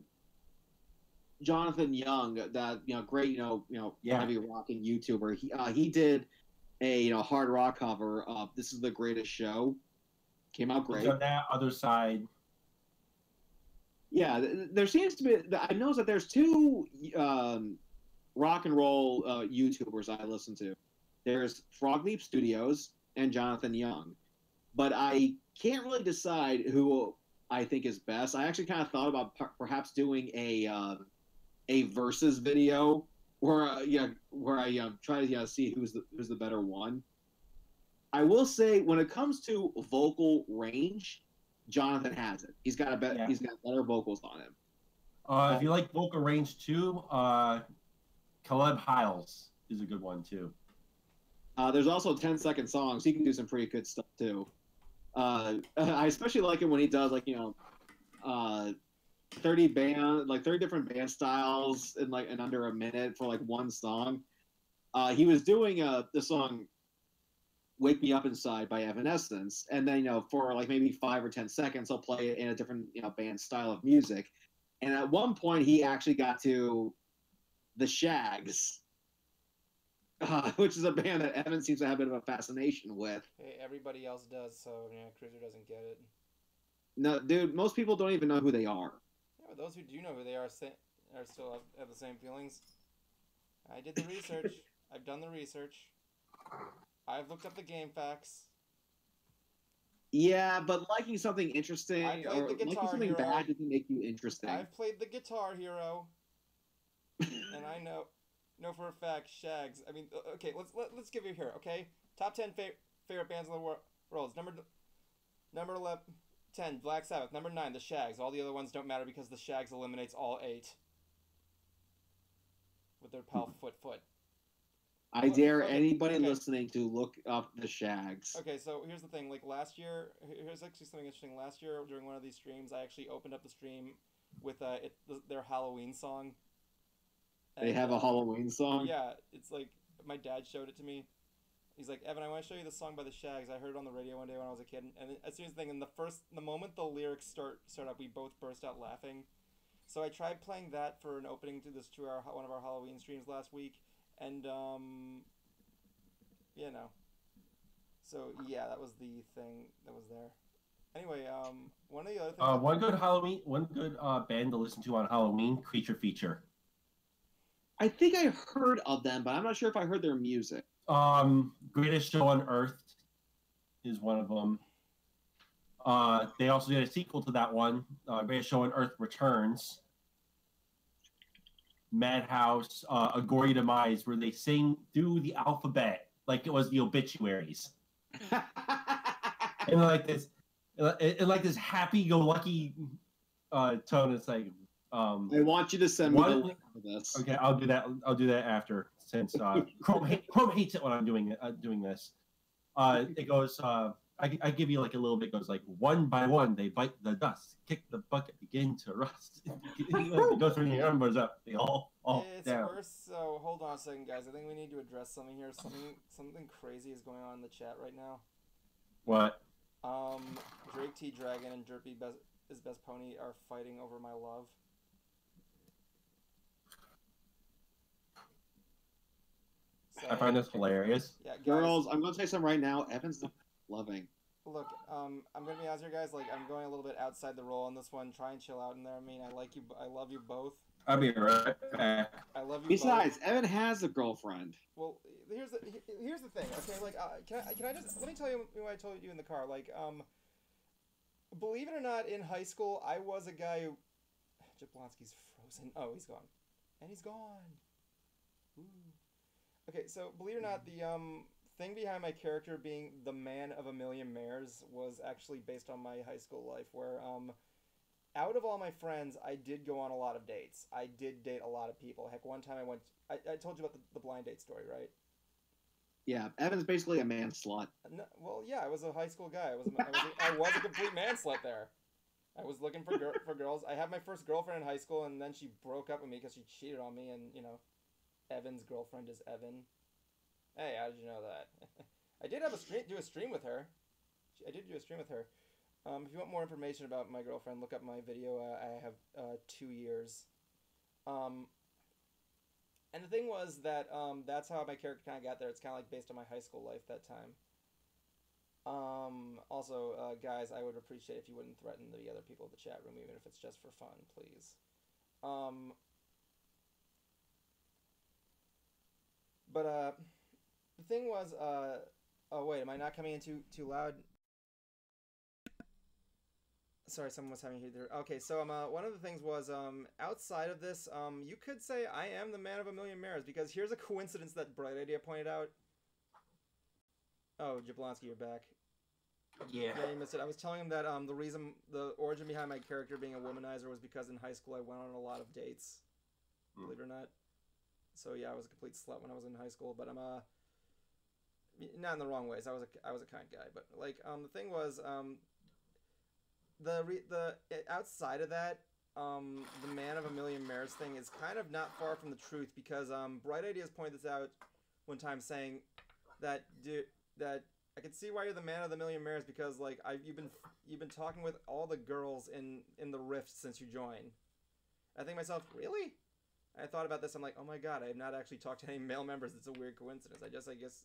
Jonathan Young, that great heavy rocking YouTuber. He did a hard rock cover of "This Is the Greatest Show." Came out great. On that other side, yeah, there seems to be. I know that there's two rock and roll YouTubers I listen to. There's Frog Leap Studios and Jonathan Young, but I can't really decide who I think is best. I actually kind of thought about perhaps doing a versus video where I try to see who's the better one. I will say when it comes to vocal range, Jonathan has it. He's got he's got better vocals on him. if you like vocal range too, Caleb Hiles is a good one too. There's also 10-second songs. He can do some pretty good stuff too. I especially like it when he does 30 different band styles in under a minute for one song. He was doing the song "Wake Me Up Inside" by Evanescence, and then for maybe 5 or 10 seconds he'll play it in a different band style of music. And at one point he actually got to the Shags, which is a band that Evan seems to have a bit of a fascination with. Hey, everybody else does, so Cruiser doesn't get it. No, dude, most people don't even know who they are. Yeah, but those who do know who they are still have the same feelings. I did the research. I've done the research. I've looked up the game facts. Yeah, but liking something interesting or liking something bad doesn't make you interesting. I've played the Guitar Hero, and I know for a fact Shags. I mean, okay, let's give you here. Okay, top 10 favorite bands in the world. Number 11, 10, Black Sabbath. Number 9, The Shags. All the other ones don't matter because The Shags eliminates all 8. With their pal Foot. I dare Okay, anybody okay. listening to look up the Shags. Okay, so here's the thing. Like last year, here's actually something interesting. Last year, during one of these streams, I actually opened up the stream with their Halloween song. They have a Halloween song? Yeah, it's like, my dad showed it to me. He's like, Evan, I want to show you the song by the Shags. I heard it on the radio one day when I was a kid. And as soon as the thing, the moment the lyrics start up, we both burst out laughing. So I tried playing that for an opening to one of our Halloween streams last week. And, you know. So, yeah, that was the thing that was there. Anyway, one of the other things... one good band to listen to on Halloween, Creature Feature. I think I heard of them, but I'm not sure if I heard their music. Greatest Show on Earth is one of them. They also did a sequel to that one, Greatest Show on Earth Returns. Madhouse, A Gory Demise, where they sing through the alphabet like it was the obituaries. And like this happy-go-lucky tone. It's like, I want you to send me the link for this. Okay, I'll do that. I'll do that after, since Chrome hates it when I'm doing this. It goes. I give you like a little bit. Goes like, one by one they bite the dust, kick the bucket, begin to rust. It goes from your numbers up. They all it's down. worse. So hold on a second, guys. I think we need to address something here. Something crazy is going on in the chat right now. What? Drake T Dragon and Jerpy is Best Pony are fighting over my love. So, I find this hilarious. Yeah, guys, Girls, I'm going to tell you something right now. Evan's loving. Look, I'm gonna be honest here, guys. Like, I'm going a little bit outside the role on this one. Try and chill out in there. I mean, I love you both. I'll be right back. I love you. Besides, both. Evan has a girlfriend. Well, here's the thing. Okay, like, can I just let me tell you what I told you in the car. Like, believe it or not, in high school, I was a guy who. Jablonski's frozen. Oh, he's gone, and he's gone. Ooh. Okay, so believe it or not, the thing behind my character being the man of a million mares was actually based on my high school life, where out of all my friends, I did go on a lot of dates. I did date a lot of people. Heck, one time I told you about the blind date story, right? Yeah, Evan's basically a man slut. No, well, yeah, I was a high school guy. I was a complete man slut there. I was looking for girls. I had my first girlfriend in high school, and then she broke up with me because she cheated on me, and, you know, Evan's girlfriend is Evan. Hey, how did you know that? I did do a stream with her. I did do a stream with her. If you want more information about my girlfriend, look up my video. I have 2 years. And the thing was that that's how my character kind of got there. It's kind of like based on my high school life that time. Also, guys, I would appreciate if you wouldn't threaten the other people in the chat room, even if it's just for fun, please. But the thing was, oh wait, am I not coming in too loud? Sorry, someone was having here. Okay, so one of the things was, outside of this, you could say I am the man of a million mares, because here's a coincidence that Bright Idea pointed out. Oh, Jablonski, you're back. Yeah. Yeah, you missed it. I was telling him that the origin behind my character being a womanizer was because in high school I went on a lot of dates. Believe it or not. So yeah, I was a complete slut when I was in high school, but I'm not in the wrong ways. I was a kind guy, but like the thing was the outside of that, the man of a million mares thing is kind of not far from the truth, because Bright Ideas pointed this out one time, saying that I can see why you're the man of the million mares, because like you've been talking with all the girls in the Rift since you joined. I think to myself, really? I thought about this. I'm like, oh my god, I have not actually talked to any male members. It's a weird coincidence. I guess.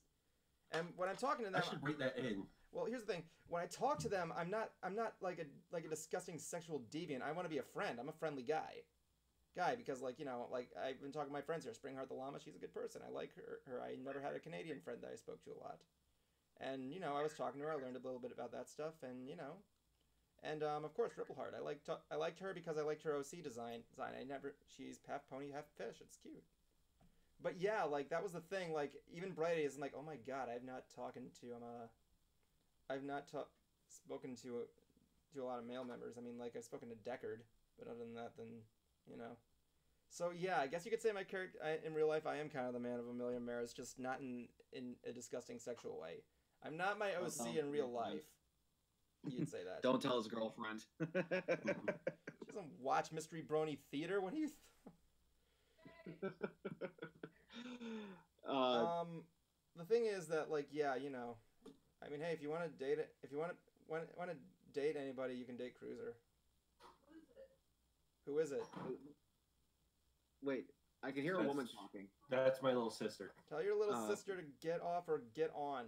And when I'm talking to them, I should bring that in. Well, here's the thing. When I talk to them, I'm not like a disgusting sexual deviant. I want to be a friend. I'm a friendly guy, because like, you know, like I've been talking to my friends here. Springheart the llama, she's a good person. I like her. I never had a Canadian friend that I spoke to a lot, and you know, I was talking to her. I learned a little bit about that stuff, and you know. And of course, Rippleheart. I liked her because I liked her OC design. She's half pony, half fish. It's cute. But yeah, like that was the thing. Like even Bright isn't like, oh my god, I've not spoken to do a lot of male members. I mean, like, I've spoken to Deckard, but other than that, then, you know. So, yeah, I guess you could say my character, in real life, I am kind of the man of a million mirrors, just not in a disgusting sexual way. I'm not my OC in real life. You'd say that. Don't tell his girlfriend. She doesn't watch Mystery Brony Theater. What do you... The thing is that, like, yeah, you know, I mean, hey, if you want to date it, if you want to date anybody, you can date Cruiser. Who is it? Wait, I can hear a woman talking. That's my little sister. Tell your little sister to get off or get on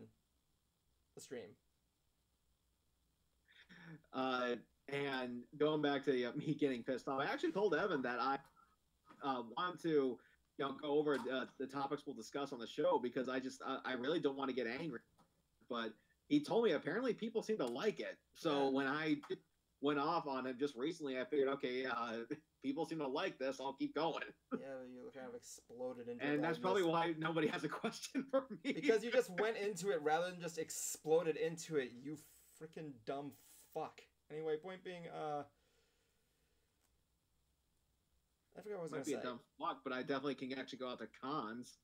the stream. And going back to me getting pissed off, I actually told Evan that I want to, go over the topics we'll discuss on the show because I really don't want to get angry. But he told me apparently people seem to like it. So when I went off on him just recently, I figured, okay, people seem to like this. I'll keep going. Yeah, you kind of exploded into it. And that's probably why nobody has a question for me. Because you just went into it rather than just exploded into it, you freaking dumb fuck. Anyway, point being, I forgot what I was going to say. Might be a dumb fuck, but I definitely can actually go out to cons.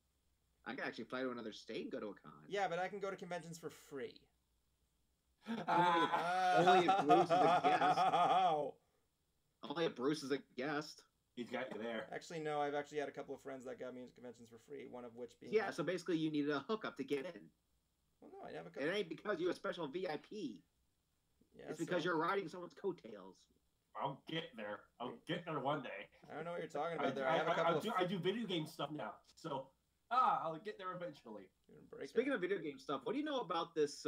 I can actually fly to another state and go to a con. Yeah, but I can go to conventions for free. Only if Bruce is a guest. Only if Bruce is a guest. He's got you there. Actually, no. I've actually had a couple of friends that got me into conventions for free. One of which being... Yeah, so basically you needed a hookup to get in. Well, no, I have a couple... It ain't because you're a special VIP. Yeah, it's because you're riding someone's coattails. I'll get there. I'll get there one day. I don't know what you're talking about there. I have a couple I do video game stuff now, so I'll get there eventually. Speaking of video game stuff, what do you know about this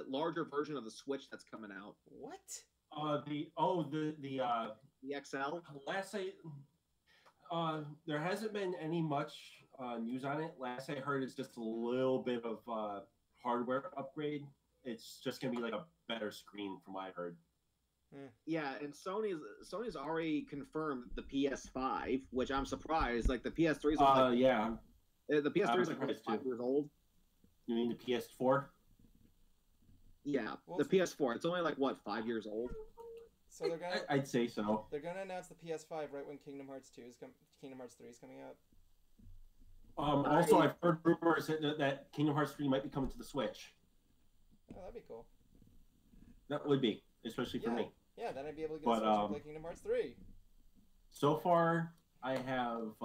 larger version of the Switch that's coming out? What? The XL. Last there hasn't been any much news on it. Last I heard, it's just a little bit of hardware upgrade. It's just gonna be like a better screen, from what I heard. Yeah, and Sony's already confirmed the PS5, which I'm surprised. Like the PS3 is the PS3 is like 5 years old. You mean the PS4? Yeah, the PS4. It's only like what, 5 years old. So they're gonna. I'd say so. They're gonna announce the PS5 right when Kingdom Hearts 3 is coming out. Also, I've heard rumors that Kingdom Hearts 3 might be coming to the Switch. Oh, that'd be cool. That would be, especially for me. Yeah, then I'd be able to get a Switch and play Kingdom Hearts 3. So far, I have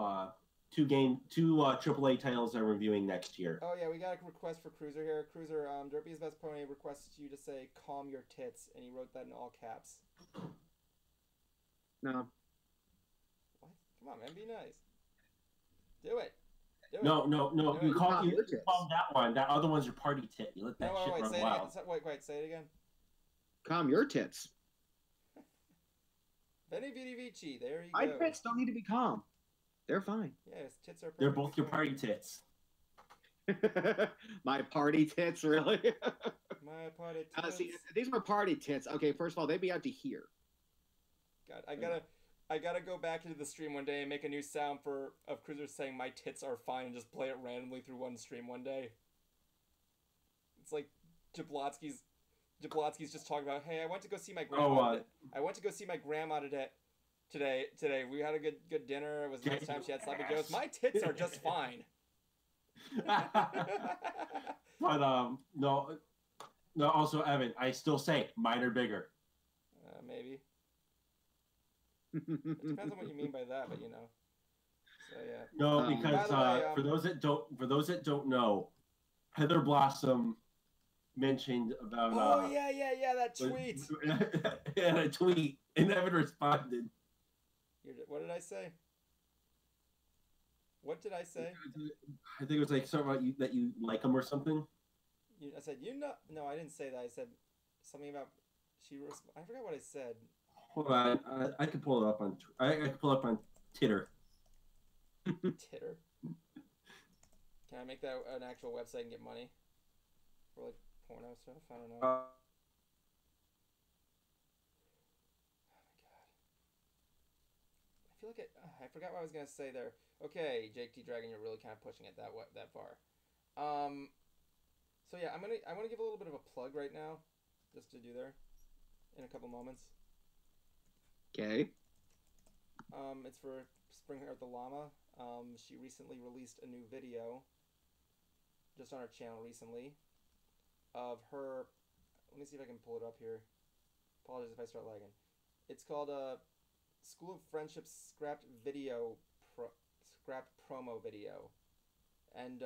two AAA titles I'm reviewing next year. Oh yeah, we got a request for Cruiser here. Cruiser, Derpy's Best Pony requests you to say "calm your tits," and he wrote that in all caps. No. What? Come on, man, be nice. Do it. No. You call that one. That other one's your party tit. You let that shit run wild. Wait, say it again. Calm your tits. Veni Vidi Vici, there you go. My tits don't need to be calm. They're fine. Yeah, his tits are. They're both your party tits. My party tits, really? My party tits. See, these were party tits. Okay, first of all, they'd be out to here. God, I gotta go back into the stream one day and make a new sound of Cruiser saying "my tits are fine" and just play it randomly through one stream one day. It's like Jablotsky's just talking about, hey, I went to go see my grandma. I went to go see my grandma today. We had a good dinner. It was a nice time. She had sloppy joes. My tits are just fine. But no. Also, Evan, I still say mine are bigger. Maybe. It depends on what you mean by that, but you know. So yeah. No, because for those that don't know, Heather Blossom mentioned about that tweet. And a tweet, and Evan responded. What did I say? What did I say? I think it was like something about that you like him or something. I said no, I didn't say that. I said something about I forgot what I said. Hold on, I can pull it up on. I can pull it up on Titter. Titter. Can I make that an actual website and get money for like porno stuff? I don't know. Oh my god. I feel like I forgot what I was gonna say there. Okay, Jake T Dragon, you're really kind of pushing it that far. So yeah, I want to give a little bit of a plug right now, just to do there. in a couple moments. Okay. It's for Springheart the Llama. She recently released a new video, just on her channel recently, of her. Let me see if I can pull it up here. Apologies if I start lagging. It's called School of Friendship scrapped promo video, and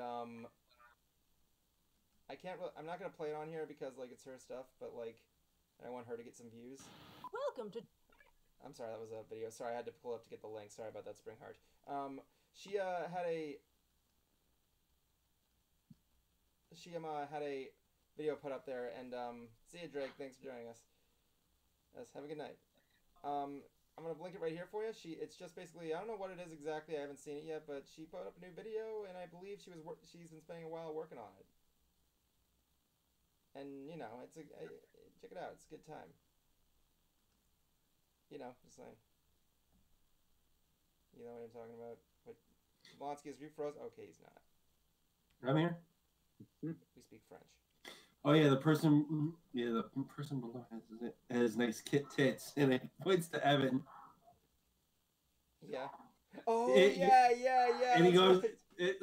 I can't. I'm not gonna play it on here because like it's her stuff, but like I want her to get some views. Welcome to. I'm sorry, that was a video. Sorry, I had to pull up to get the link. Sorry about that, Springheart. She had a video put up there, and see you, Drake. Thanks for joining us. Yes, have a good night. I'm gonna link it right here for you. It's just basically, I don't know what it is exactly. I haven't seen it yet, but she put up a new video, and I believe she's been spending a while working on it. And you know, check it out. It's a good time. You know, just saying. You know what I'm talking about. But Blonsky is refroze. Okay, he's not. I'm here. We speak French. Oh yeah, the person below has nice kit tits, and it points to Evan. Yeah. Oh yeah. And he goes,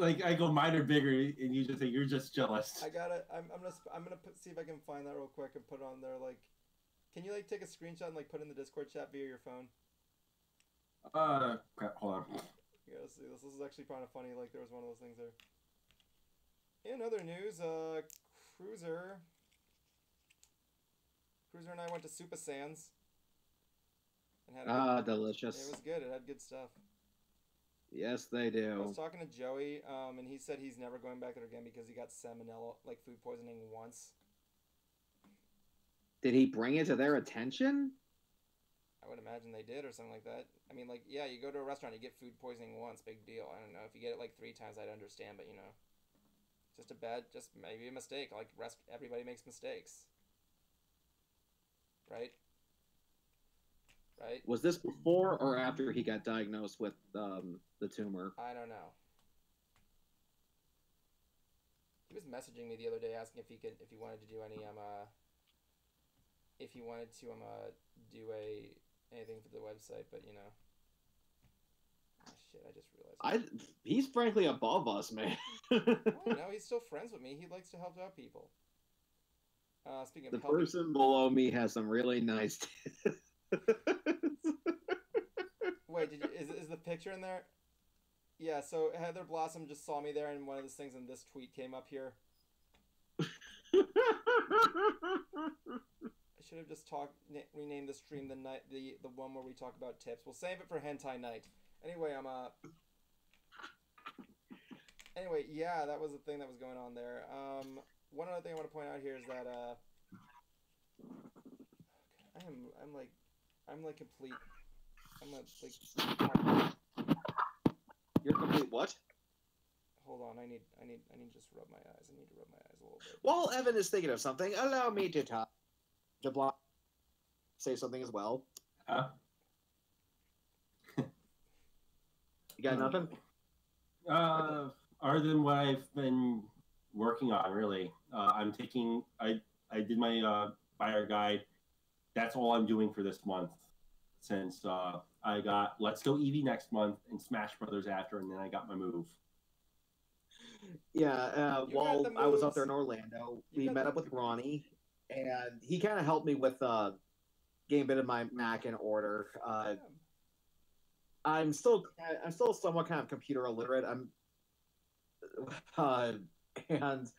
right. I go, mine are bigger, and you just say you're just jealous. I gotta. I'm gonna see if I can find that real quick and put it on there. Like, can you like take a screenshot and like put it in the Discord chat via your phone? Crap, hold on. You gotta see this. This is actually kind of funny. Like, there was one of those things there. In other news, Cruiser and I went to Super Sands. And had delicious. It was good. It had good stuff. Yes, they do. I was talking to Joey, and he said he's never going back there again because he got salmonella, like food poisoning once. Did he bring it to their attention? I would imagine they did, or something like that. I mean, like, yeah, you go to a restaurant, you get food poisoning once, big deal. I don't know. If you get it like 3 times, I'd understand, but you know. Just maybe a mistake. Like, everybody makes mistakes. Right? Right? Was this before or after he got diagnosed with the tumor? I don't know. He was messaging me the other day asking if he wanted to do any do anything for the website, but you know. Oh, shit, I just realized. He's frankly above us, man. No, he's still friends with me. He likes to help out people. Speaking of the person below me has some really nice tits. Wait, is the picture in there? Yeah, so Heather Blossom just saw me there in one of those things, and this tweet came up here. I should have just renamed the stream the one where we talk about tips. We'll save it for Hentai Night. Anyway, Anyway, yeah, that was the thing that was going on there. One other thing I want to point out here is that You're complete what? Hold on, I need to just rub my eyes. I need to rub my eyes a little bit. While Evan is thinking of something, allow me to talk. To say something as well. Huh? You got nothing? Other than what I've been working on, really. I did my buyer guide. That's all I'm doing for this month. Since I got Let's Go Eevee next month and Smash Brothers after, and then I got my move. Yeah, while I was up there in Orlando, we met up with Brony, and he kind of helped me with getting a bit of my Mac in order. I'm still somewhat kind of computer illiterate. And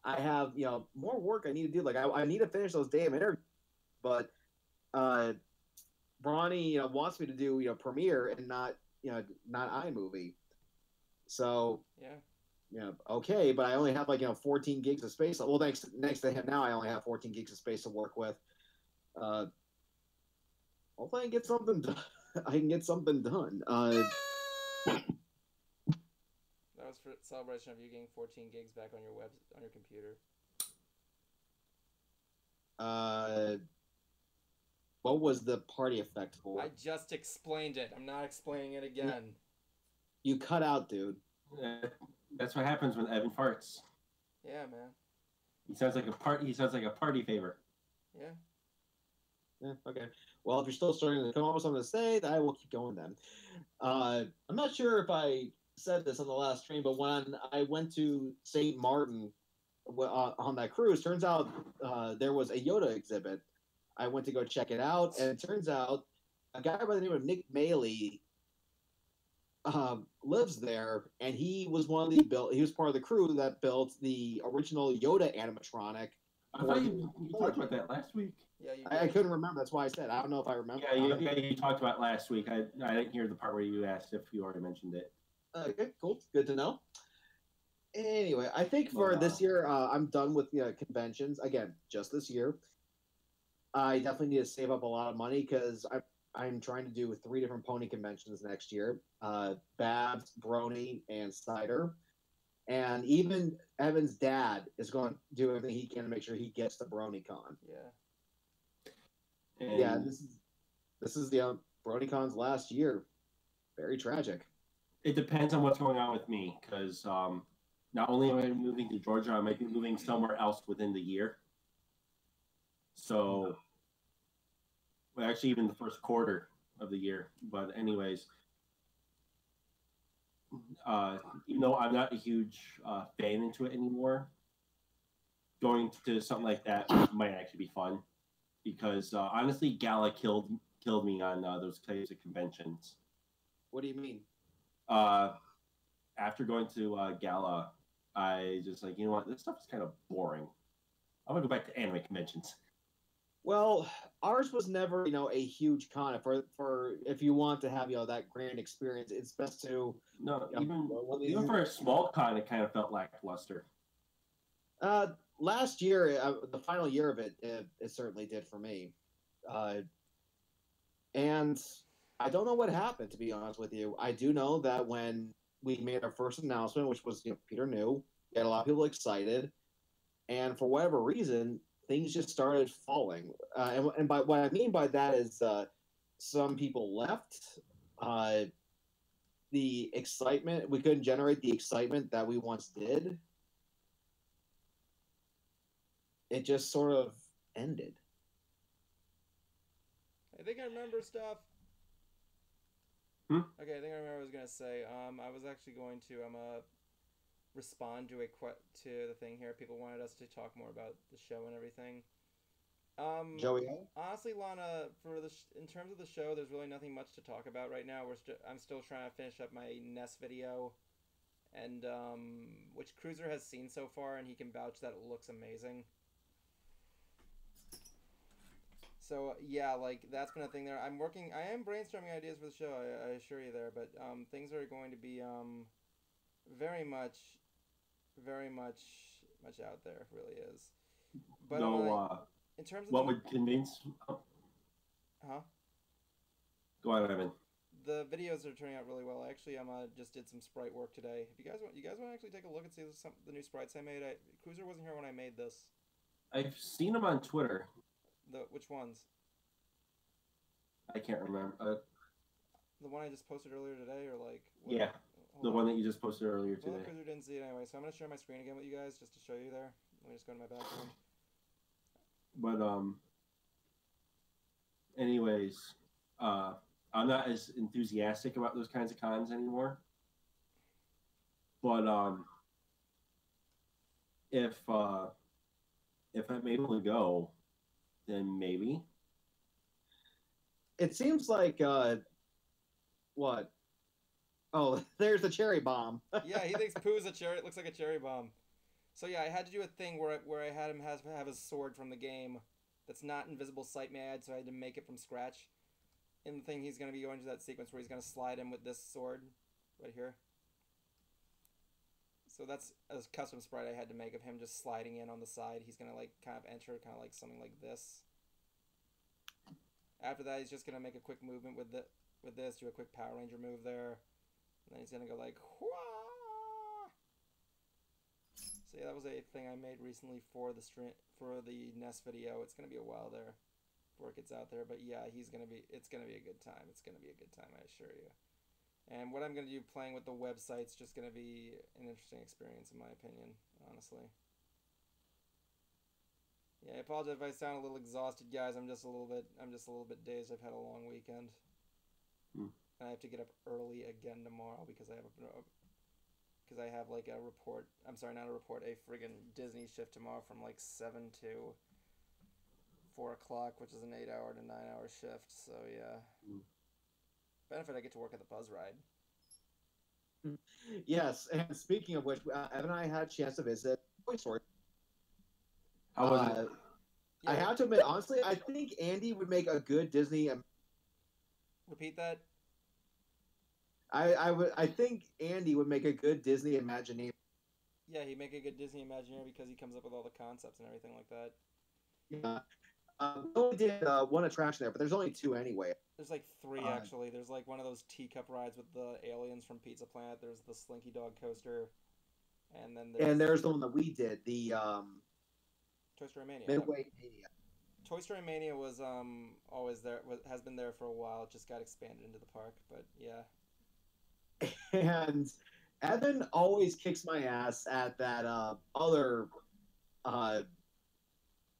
I have more work I need to do. Like I need to finish those damn interviews, but Brony wants me to do Premiere and not iMovie. So okay, but I only have 14 gigs of space. Well, thanks to him now, I only have 14 gigs of space to work with. Hopefully, I can get something done. I can get something done. That was for celebration of you getting 14 gigs back on your computer. What was the party effect for? I just explained it. I'm not explaining it again. You cut out, dude. That's what happens when Evan farts. Yeah, man. He sounds like a party favor. Yeah. Okay. Well, if you're still starting to come up with something to say, I will keep going then. I'm not sure if I said this on the last stream, but when I went to St. Martin on that cruise, turns out there was a Yoda exhibit. I went to go check it out, and it turns out a guy by the name of Nick Maley lives there, and he was one of the built. He was part of the crew that built the original Yoda animatronic. I thought you talked about that last week. Yeah, you I couldn't remember. That's why I said I don't know if I remember. Yeah, you talked about it last week. I didn't hear the part where you asked if you already mentioned it. Okay, cool. Good to know. Anyway, I think for this year, I'm done with conventions. Again, just this year. I definitely need to save up a lot of money because I'm trying to do 3 different pony conventions next year. Babs, Brony, and Cider. And even Evan's dad is going to do everything he can to make sure he gets the BronyCon. Yeah. And Yeah, this is the BronyCon's last year. Very tragic. it depends on what's going on with me, because not only am I moving to Georgia, I might be moving somewhere else within the year. So, well, actually, even the first quarter of the year. But anyways, even though I'm not a huge fan into it anymore, going to something like that might actually be fun, because honestly, Gala killed me on those types of conventions. What do you mean? After going to Gala, I just like, you know what, this stuff is kind of boring. I'm gonna go back to anime conventions. Well, ours was never, a huge con. For if you want to have, that grand experience, it's best to. No, even for a small con, it kind of felt lackluster. Last year, the final year of it, it certainly did for me. And I don't know what happened, to be honest with you. I do know that when we made our first announcement, which was, Peter knew, we had a lot of people excited, and for whatever reason, things just started falling. And by what I mean by that is some people left. The excitement, we couldn't generate the excitement that we once did. It just sort of ended. I think I remember stuff. Okay, I think I remember what I was gonna say. I was actually going to respond to to the thing here. People wanted us to talk more about the show and everything. Joey? Honestly, Lana, in terms of the show, there's really nothing much to talk about right now. I'm still trying to finish up my NES video, and which Cruiser has seen so far, and he can vouch that it looks amazing. So yeah, like that's been a thing there. I am brainstorming ideas for the show. I assure you there, but things are going to be very much out there. It really is. But in terms of what would convince? Huh? Go on, Evan. The videos are turning out really well. Actually, just did some sprite work today. If you guys want to actually take a look and see the new sprites I made. Cruiser wasn't here when I made this. I've seen them on Twitter. Which ones? I can't remember. The one I just posted earlier today, or like? Yeah, the one that you just posted earlier today. Well, Cruiser didn't see it anyway, so I'm gonna share my screen again with you guys just to show you there. Let me just go to my background. But anyways, I'm not as enthusiastic about those kinds of cons anymore. But if I'm able to go, then maybe. It seems like what? Oh, there's the cherry bomb. Yeah, he thinks Pooh's a cherry. It looks like a cherry bomb. So yeah, I had to do a thing where I had him have his sword from the game that's not invisible sight mad, so I had to make it from scratch. In the thing, he's going to be going to that sequence where he's going to slide in with this sword right here. So that's a custom sprite I had to make of him just sliding in on the side. He's going to like kind of enter kind of like something like this. After that, he's just going to make a quick movement with this, do a quick Power Ranger move there. And then he's going to go like, Hwah! So yeah, that was a thing I made recently for the NES video. It's going to be a while there before it gets out there. But yeah, it's going to be a good time. It's going to be a good time, I assure you. And what I'm going to do playing with the website's just going to be an interesting experience, in my opinion, honestly. Yeah, I apologize if I sound a little exhausted, guys. I'm just a little bit dazed. I've had a long weekend. Hmm. And I have to get up early again tomorrow because I have like a report. I'm sorry, not a report. A friggin' Disney shift tomorrow from like 7 to 4 o'clock, which is an 8-hour to 9-hour shift. So yeah. Hmm. Benefit, I get to work at the Buzz Ride. Yes, and speaking of which, Evan and I had a chance to visit Toy Story. How was it? Yeah, I have to admit, honestly, I think Andy would make a good Disney. repeat that. I think Andy would make a good Disney Imagineer. Yeah, he'd make a good Disney Imagineer because he comes up with all the concepts and everything like that. Yeah. We only did one attraction there, but there's only two anyway. There's like 3 actually. There's like one of those teacup rides with the aliens from Pizza Planet. There's the Slinky Dog coaster, and then there's the one that we did, the Toy Story Mania. Midway Mania. Toy Story Mania was always there. Has been there for a while. It just got expanded into the park, but yeah. And Evan always kicks my ass at that other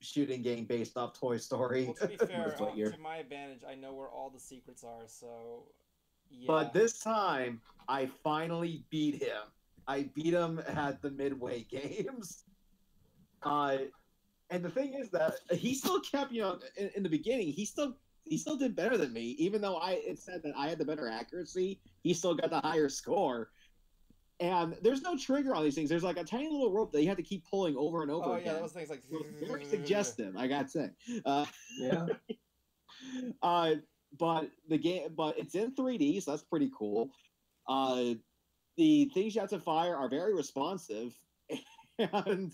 shooting game based off Toy Story. Well, to be fair, to my advantage, I know where all the secrets are, so yeah. But this time, I finally beat him. I beat him at the Midway games. And the thing is that he still kept, in the beginning, he still did better than me, even though it said that I had the better accuracy. He still got the higher score. And there's no trigger on these things. There's like a tiny little rope that you have to keep pulling over and over again. Oh yeah, those things like very suggestive, I gotta say. Yeah. But it's in 3D, so that's pretty cool. The things you have to fire are very responsive, and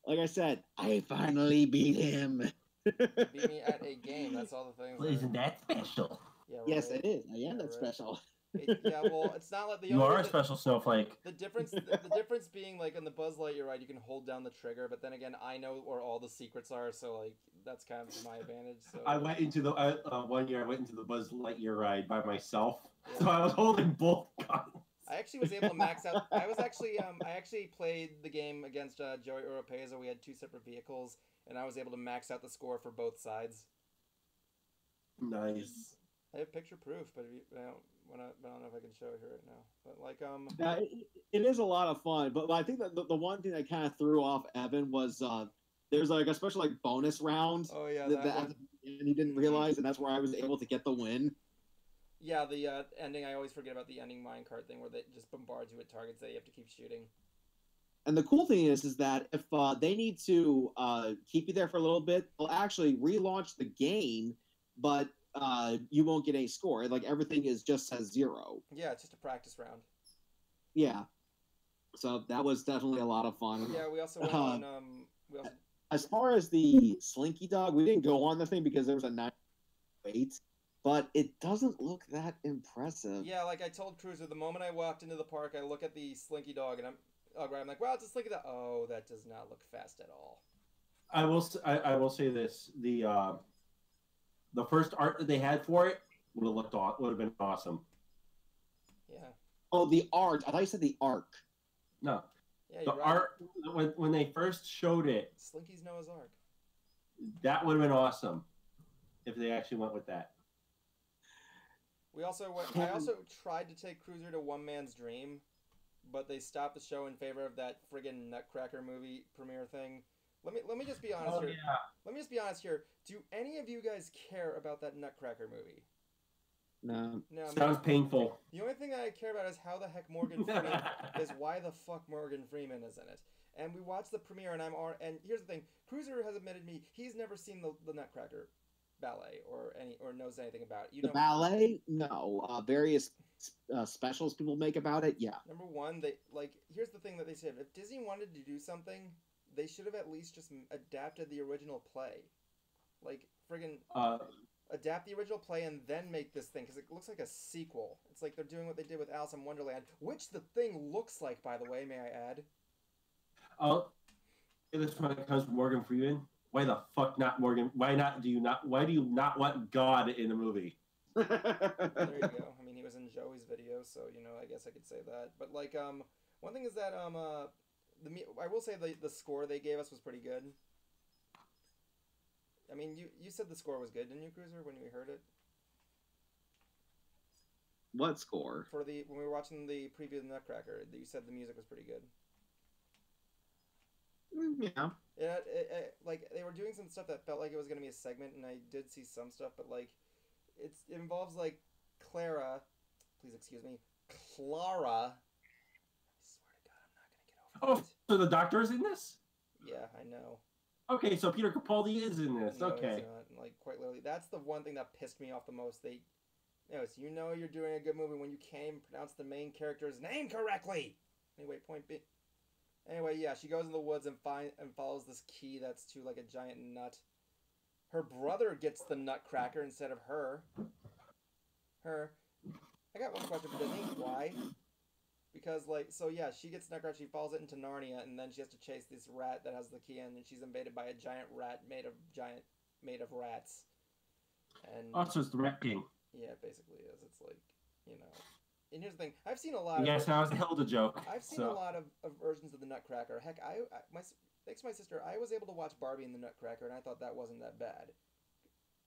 like I said, I finally beat him. Beat me at a game. That's all the things. Well, isn't that special? Yeah, right. Yes, it is. I am that special. Yeah, well, it's not like you are a special snowflake. The difference being like on the Buzz Lightyear ride, you can hold down the trigger, but then again, I know where all the secrets are, so like that's kind of to my advantage. So I went into the one year. I went into the Buzz Lightyear ride by myself, so I was holding both guns. I actually was able to max out. I actually played the game against Joey Oropeza. We had 2 separate vehicles, and I was able to max out the score for both sides. Nice. I have picture proof, but I don't know if I can show it here right now. But like yeah, it is a lot of fun. But I think that the one thing that kind of threw off Evan was there's like a special like bonus round. Oh yeah, and he didn't realize, and that's where I was able to get the win. Yeah, the ending. I always forget about the ending minecart thing where they just bombard you with targets that you have to keep shooting. And the cool thing is that if they need to keep you there for a little bit, they'll actually relaunch the game, but you won't get any score. Like everything is just says 0. Yeah, it's just a practice round. Yeah. So that was definitely a lot of fun. Yeah, we also went on. As far as the Slinky Dog, we didn't go on the thing because there was a 9 wait, but it doesn't look that impressive. Yeah, like I told Cruiser, the moment I walked into the park, I look at the Slinky Dog and I'm like, wow, it's a Slinky Dog. Oh, that does not look fast at all. I will say this: the first art that they had for it would have been awesome. Yeah. Oh, the art! I thought you said the arc. No. Yeah, the art when they first showed it. Slinky's Noah's Ark. That would have been awesome if they actually went with that. I also tried to take Cruiser to One Man's Dream, but they stopped the show in favor of that friggin' Nutcracker movie premiere thing. Let me just be honest here. Yeah. Let me just be honest here. Do any of you guys care about that Nutcracker movie? No. No. Sounds painful. The only thing that I care about is how the heck Morgan Freeman is. Why the fuck Morgan Freeman is in it? And we watched the premiere, and here's the thing: Cruiser has admitted me he's never seen the Nutcracker ballet or knows anything about it. The ballet? No. Various specials people make about it. Yeah. Number one, here's the thing that they said: if Disney wanted to do something, they should have at least just adapted the original play, like friggin' adapt the original play and then make this thing, because it looks like a sequel. It's like they're doing what they did with Alice in Wonderland, which the thing looks like, by the way. May I add? This one comes from Morgan Freeman. Why the fuck not Morgan? Why do you not want God in the movie? There you go. I mean, he was in Joey's video, so I guess I could say that. But like, one thing is that I will say the score they gave us was pretty good. I mean, you said the score was good, didn't you, Cruiser, when we heard it? What score? When we were watching the preview of the Nutcracker, you said the music was pretty good. Yeah. Yeah, like they were doing some stuff that felt like it was gonna be a segment, and I did see some stuff, but like, it involves like Clara, please excuse me, Clara. I swear to God, I'm not gonna get over Oh, so the Doctor's in this? Yeah, I know. Okay, so Peter Capaldi is in this. No, Okay. he's not. Like, quite literally, that's the one thing that pissed me off the most. So you know you're doing a good movie when you can't even pronounce the main character's name correctly. Anyway, point B. Anyway, yeah, she goes in the woods and follows this key that's to like a giant nut. Her brother gets the nutcracker instead of her. I got one question for Disney. Why? Because, like, so yeah, she gets nutcracker, she falls it into Narnia, and then she has to chase this rat that has the key in, and she's invaded by a giant rat made of rats. And Also, it's the Rat King. yeah, it basically is. It's like, you know. And here's the thing: I've seen a lot. Yes, that was a Hilda joke. I've seen a lot of versions of the Nutcracker. Heck, thanks to my sister, I was able to watch Barbie and the Nutcracker, and I thought that wasn't that bad.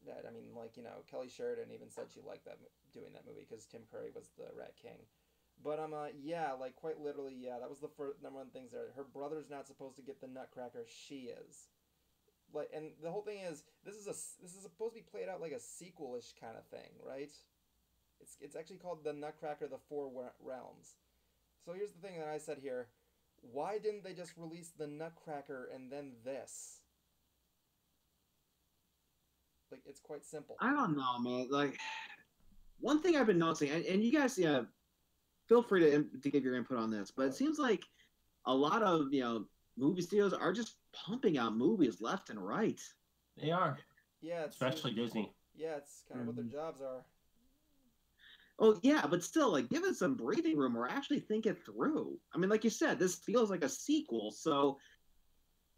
I mean, like, you know, Kelly Sheridan even said she liked doing that movie because Tim Curry was the Rat King. But yeah, like, quite literally, yeah, that was the first number one things there. Her brother's not supposed to get the Nutcracker; she is. Like, and the whole thing is, this is supposed to be played out like a sequel-ish kind of thing, right? It's actually called The Nutcracker: The Four Realms. So here's the thing that I said here: why didn't they just release the Nutcracker and then this? Like, it's quite simple. I don't know, man. Like, one thing I've been noticing, and you guys, yeah, feel free to give your input on this, but it seems like a lot of, you know, movie studios are just pumping out movies left and right. They are. Yeah, especially Disney. Yeah, it's kind of what their jobs are. Oh, yeah, but still, like, give it some breathing room or actually think it through. I mean, like you said, this feels like a sequel, so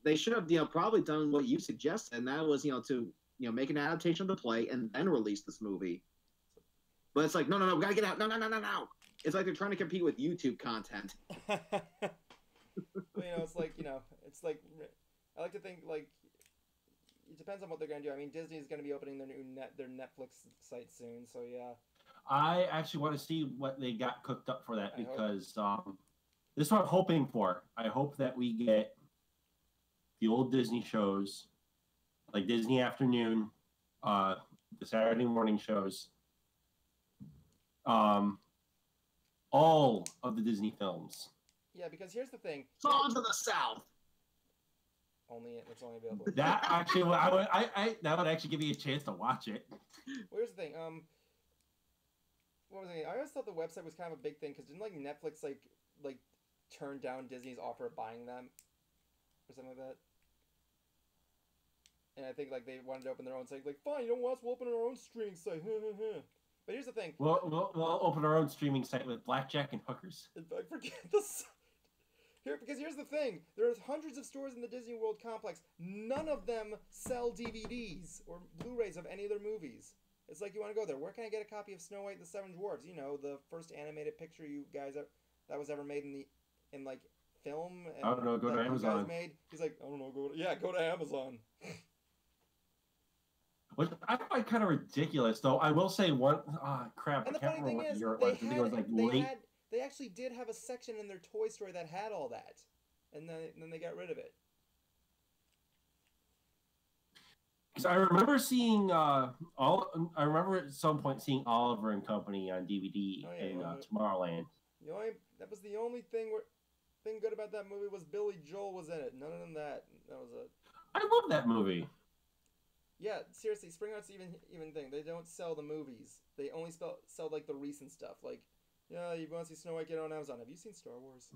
they should have, you know, probably done what you suggested, and that was, you know, to, you know, make an adaptation of the play and then release this movie. But it's like, no, we gotta get out. No. It's like they're trying to compete with YouTube content. Well, you know, it's like, I like to think, like, it depends on what they're going to do. I mean, Disney's going to be opening their Netflix site soon, so yeah. I actually want to see what they got cooked up for that, because this is what I'm hoping for. I hope that we get the old Disney shows, like Disney Afternoon, the Saturday morning shows, all of the Disney films. Yeah, because here's the thing. Songs of the South. It's only available. That actually, that would actually give me a chance to watch it. Well, here's the thing. What was I? I always thought the website was kind of a big thing because didn't like Netflix like turn down Disney's offer of buying them or something like that? And I think like they wanted to open their own site. Like, fine, you don't want us? We'll open our own streaming site. But here's the thing. We'll open our own streaming site with blackjack and hookers. I forget this. Because here's the thing. There's hundreds of stores in the Disney World complex. None of them sell DVDs or Blu-rays of any of their movies. It's like, you want to go there. Where can I get a copy of Snow White and the Seven Dwarfs? You know, the first animated picture you guys that was ever made in like film. And I don't know. Go to Amazon. He's like, I don't know. Go to Amazon. Which I find kind of ridiculous, though. I will say one. Crap! And I can't remember what year it was. I think it was like late. They actually did have a section in their Toy Story that had all that, and then they got rid of it. Because I remember seeing I remember at some point seeing Oliver and Company on DVD in Tomorrowland. That was the only thing good about that movie was Billy Joel was in it. None of that. That was it. I love that movie. Yeah, seriously, Spring Art's even thing. They don't sell the movies. They only sell like the recent stuff. Like, yeah, you want to see Snow White, get on Amazon. Have you seen Star Wars?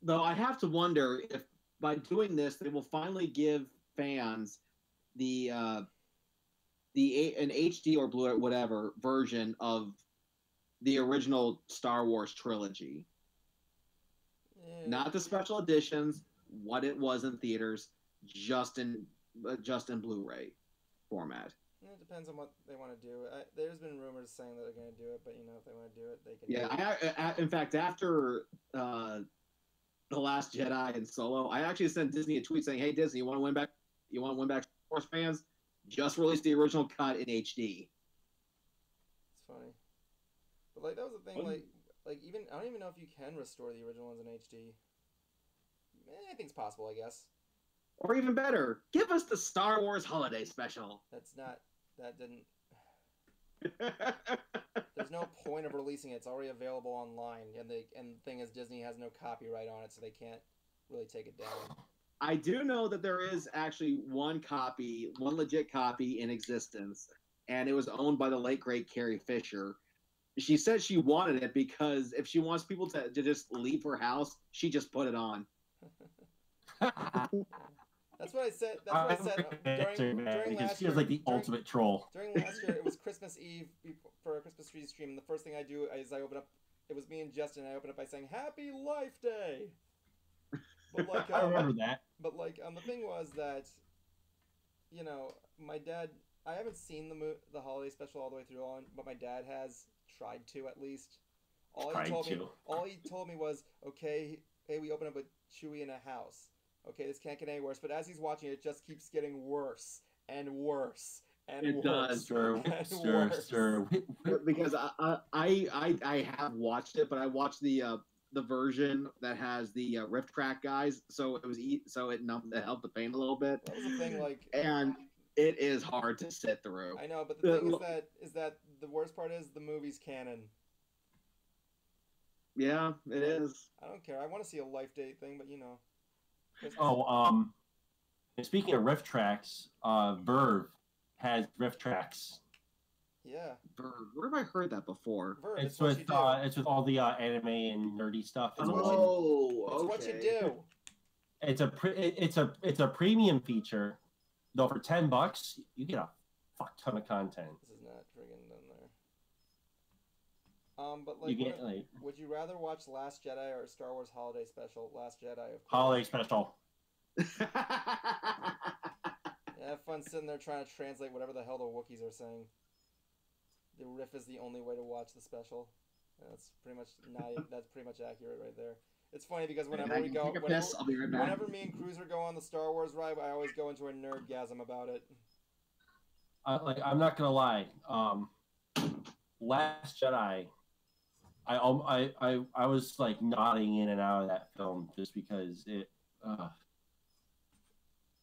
Though I have to wonder if by doing this they will finally give fans an HD or Blu-ray whatever version of the original Star Wars trilogy. Yeah. Not the special editions, what it was in theaters. Just in Blu-ray format. It depends on what they want to do. There's been rumors saying that they're going to do it, but you know, if they want to do it, they can. Yeah, in fact, after The Last Jedi and Solo. I actually sent Disney a tweet saying, "Hey Disney, you want to win back? You want to win back Star Wars fans? Just release the original cut in HD." It's funny, but like that was the thing. Like even I don't even know if you can restore the original ones in HD. Anything's possible, I guess. Or even better, give us the Star Wars Holiday Special. That's not. That didn't. There's no point of releasing it. It's already available online, and the thing is, Disney has no copyright on it, so they can't really take it down. I do know that there is actually one legit copy in existence, and it was owned by the late great Carrie Fisher. She said she wanted it because if she wants people to just leave her house, she just put it on. That's what I said. That's what I said during last she year. was like the ultimate troll. During last year, it was Christmas Eve for a Christmas tree stream. And the first thing I do is I open up. It was me and Justin. And I open up by saying "Happy Life Day." But like, I remember that. But like, the thing was that, you know, my dad. I haven't seen the holiday special all the way through on, but my dad has tried to at least. All he told me was, okay, hey, we open up with Chewie in a house. Okay, this can't get any worse. But as he's watching it, it just keeps getting worse and worse and it worse. Does. Sure. Because I have watched it, but I watched the version that has the riff track guys, so it helped the pain a little bit. That was the thing, like, and it is hard to sit through. I know, but the thing is that the worst part is the movie's canon. Yeah, it is. I don't care. I want to see a life date thing, but you know. And speaking of riff tracks, Verve has riff tracks. Yeah. Verve. Where have I heard that before? Verve, it's with all the anime and nerdy stuff. It's what you do. It's a premium feature, though. For $10, you get a fuck ton of content. This is not friggin' done there. But like, would you rather watch Last Jedi or Star Wars Holiday Special? Last Jedi, of course. Holiday Special. Have fun sitting there trying to translate whatever the hell the Wookiees are saying. The riff is the only way to watch the special. That's pretty much accurate right there. It's funny because whenever me and Cruiser go on the Star Wars ride, I always go into a nerdgasm about it. I'm not gonna lie. Last Jedi. I was like nodding in and out of that film just because it.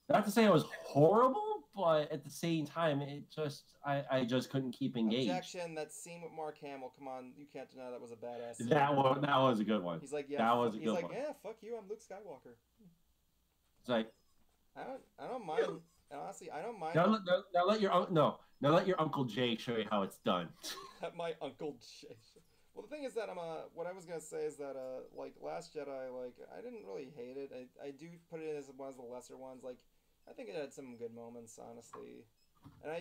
Not to say it was horrible, but at the same time, it just I just couldn't keep engaged. Objection! That scene with Mark Hamill. Come on, you can't deny that was a badass scene. That was a good one. He's like, yeah, that was a good one. He's like, yeah, fuck you, I'm Luke Skywalker. It's like, I don't mind. Honestly, I don't mind. Now let your Uncle Jay show you how it's done. Let my Uncle Jay. Well, the thing is that what I was gonna say is that like Last Jedi, like I didn't really hate it. I do put it as one of the lesser ones. Like I think it had some good moments, honestly. And I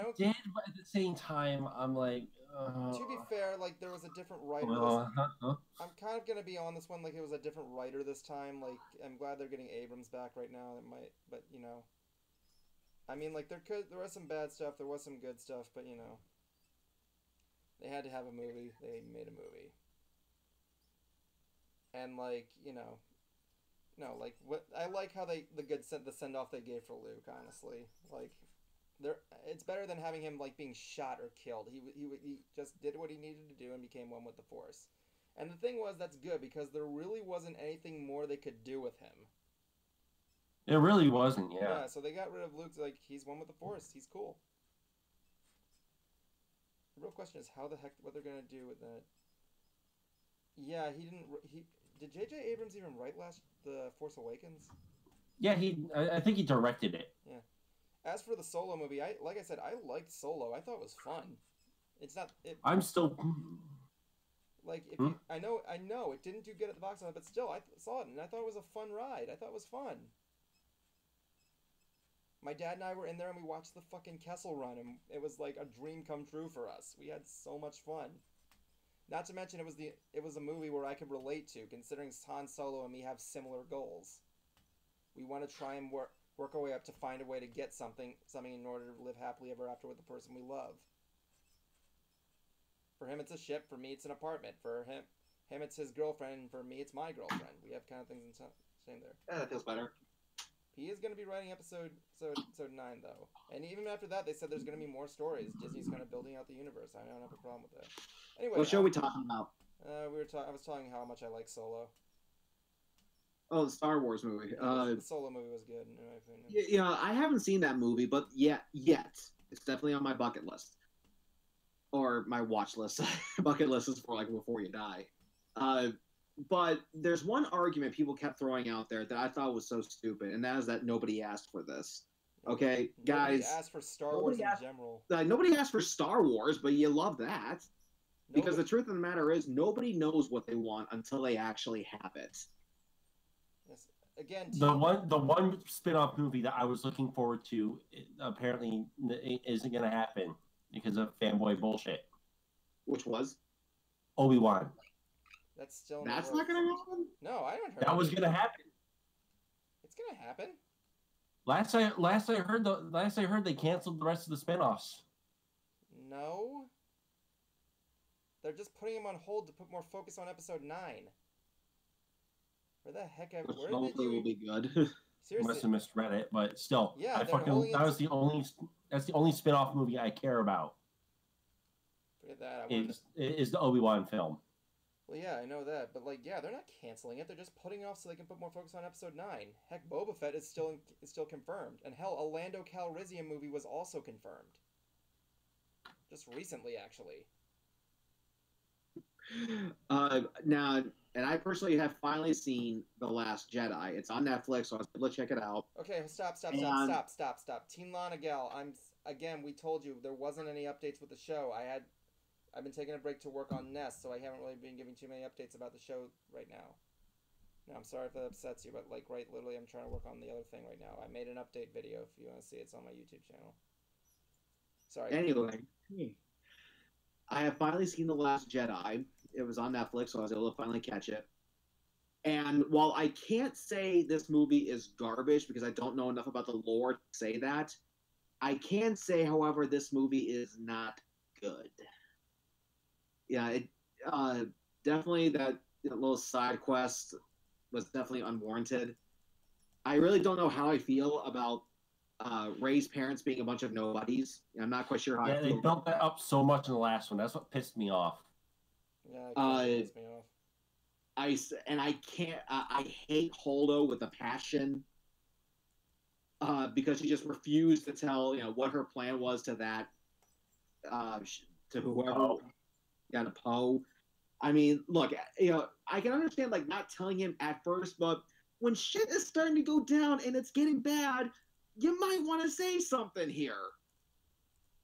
don't. Did, but at the same time, I'm like. To be fair, like there was a different writer. I'm kind of gonna be on this one. Like it was a different writer this time. Like I'm glad they're getting Abrams back right now. It might, but you know. I mean, like there was some bad stuff. There was some good stuff, but you know. They had to have a movie. They made a movie. And like, you know, no, like what I like how the send off they gave for Luke, honestly. Like it's better than having him like being shot or killed. He just did what he needed to do and became one with the Force. And the thing was that's good because there really wasn't anything more they could do with him. It really wasn't, yeah. Yeah, so they got rid of Luke's like he's one with the Force. He's cool. The real question is what they're gonna do with that. Yeah, did J.J. Abrams even write the Force Awakens? Yeah, I think he directed it. Yeah. As for the Solo movie, like I said, I liked Solo. I thought it was fun. It's not. I'm still. Like I know it didn't do good at the box office, but still I saw it and I thought it was a fun ride. I thought it was fun. My dad and I were in there and we watched the fucking Kessel Run and it was like a dream come true for us. We had so much fun. Not to mention it was a movie where I could relate to, considering Han Solo and me have similar goals. We want to try and work our way up to find a way to get something in order to live happily ever after with the person we love. For him, it's a ship. For me, it's an apartment. For him it's his girlfriend, and for me it's my girlfriend. We have kind of things in same there. Yeah, that feels better. He is going to be writing episode 9 though, and even after that, they said there's going to be more stories. Disney's kind of building out the universe. I don't have a problem with that. Anyway, What show are we talking about? I was talking how much I like Solo. Oh, the Star Wars movie. The Solo movie was good in my opinion. Yeah, I haven't seen that movie, but yet it's definitely on my bucket list or my watch list. Bucket list is for like before you die. But there's one argument people kept throwing out there that I thought was so stupid, and that is that nobody asked for this. Okay, guys. Nobody asked for Star Wars in general. Nobody asked for Star Wars, but you love that. Because the truth of the matter is, nobody knows what they want until they actually have it. Yes. Again, the one spin-off movie that I was looking forward to apparently isn't going to happen because of fanboy bullshit. Which was? Obi-Wan. That's not going to happen? No, I haven't heard that was going to happen. It's going to happen. Last I heard they canceled the rest of the spin-offs. No. They're just putting him on hold to put more focus on episode 9. Where the heck Which hopefully will be good. Seriously. Must have misread it, but still. Yeah, that's the only spin-off movie I care about. Forget that. Is the Obi-Wan film. Well, yeah, I know that, but like, yeah, they're not canceling it. They're just putting it off so they can put more focus on episode 9. Heck, Boba Fett is still confirmed, and hell, a Lando Calrissian movie was also confirmed. Just recently, actually. Now, and I personally have finally seen The Last Jedi. It's on Netflix, so I was able to check it out. Okay, stop. Teen Lana Gal, we told you there wasn't any updates with the show. I've been taking a break to work on Nest, so I haven't really been giving too many updates about the show right now. No, I'm sorry if that upsets you, but like literally I'm trying to work on the other thing right now. I made an update video if you want to see it. It's on my YouTube channel. Sorry. Anyway, I have finally seen The Last Jedi. It was on Netflix, so I was able to finally catch it. And while I can't say this movie is garbage because I don't know enough about the lore to say that, I can say, however, this movie is not good. Yeah, it definitely that little side quest was definitely unwarranted. I really don't know how I feel about Rey's parents being a bunch of nobodies. I'm not quite sure how I feel. They built that up so much in the last one. That's what pissed me off. Yeah, it pissed me off. I hate Holdo with a passion because she just refused to tell what her plan was to that to whoever. Yeah, to Poe. I mean, look, I can understand not telling him at first, but when shit is starting to go down and it's getting bad, you might want to say something here.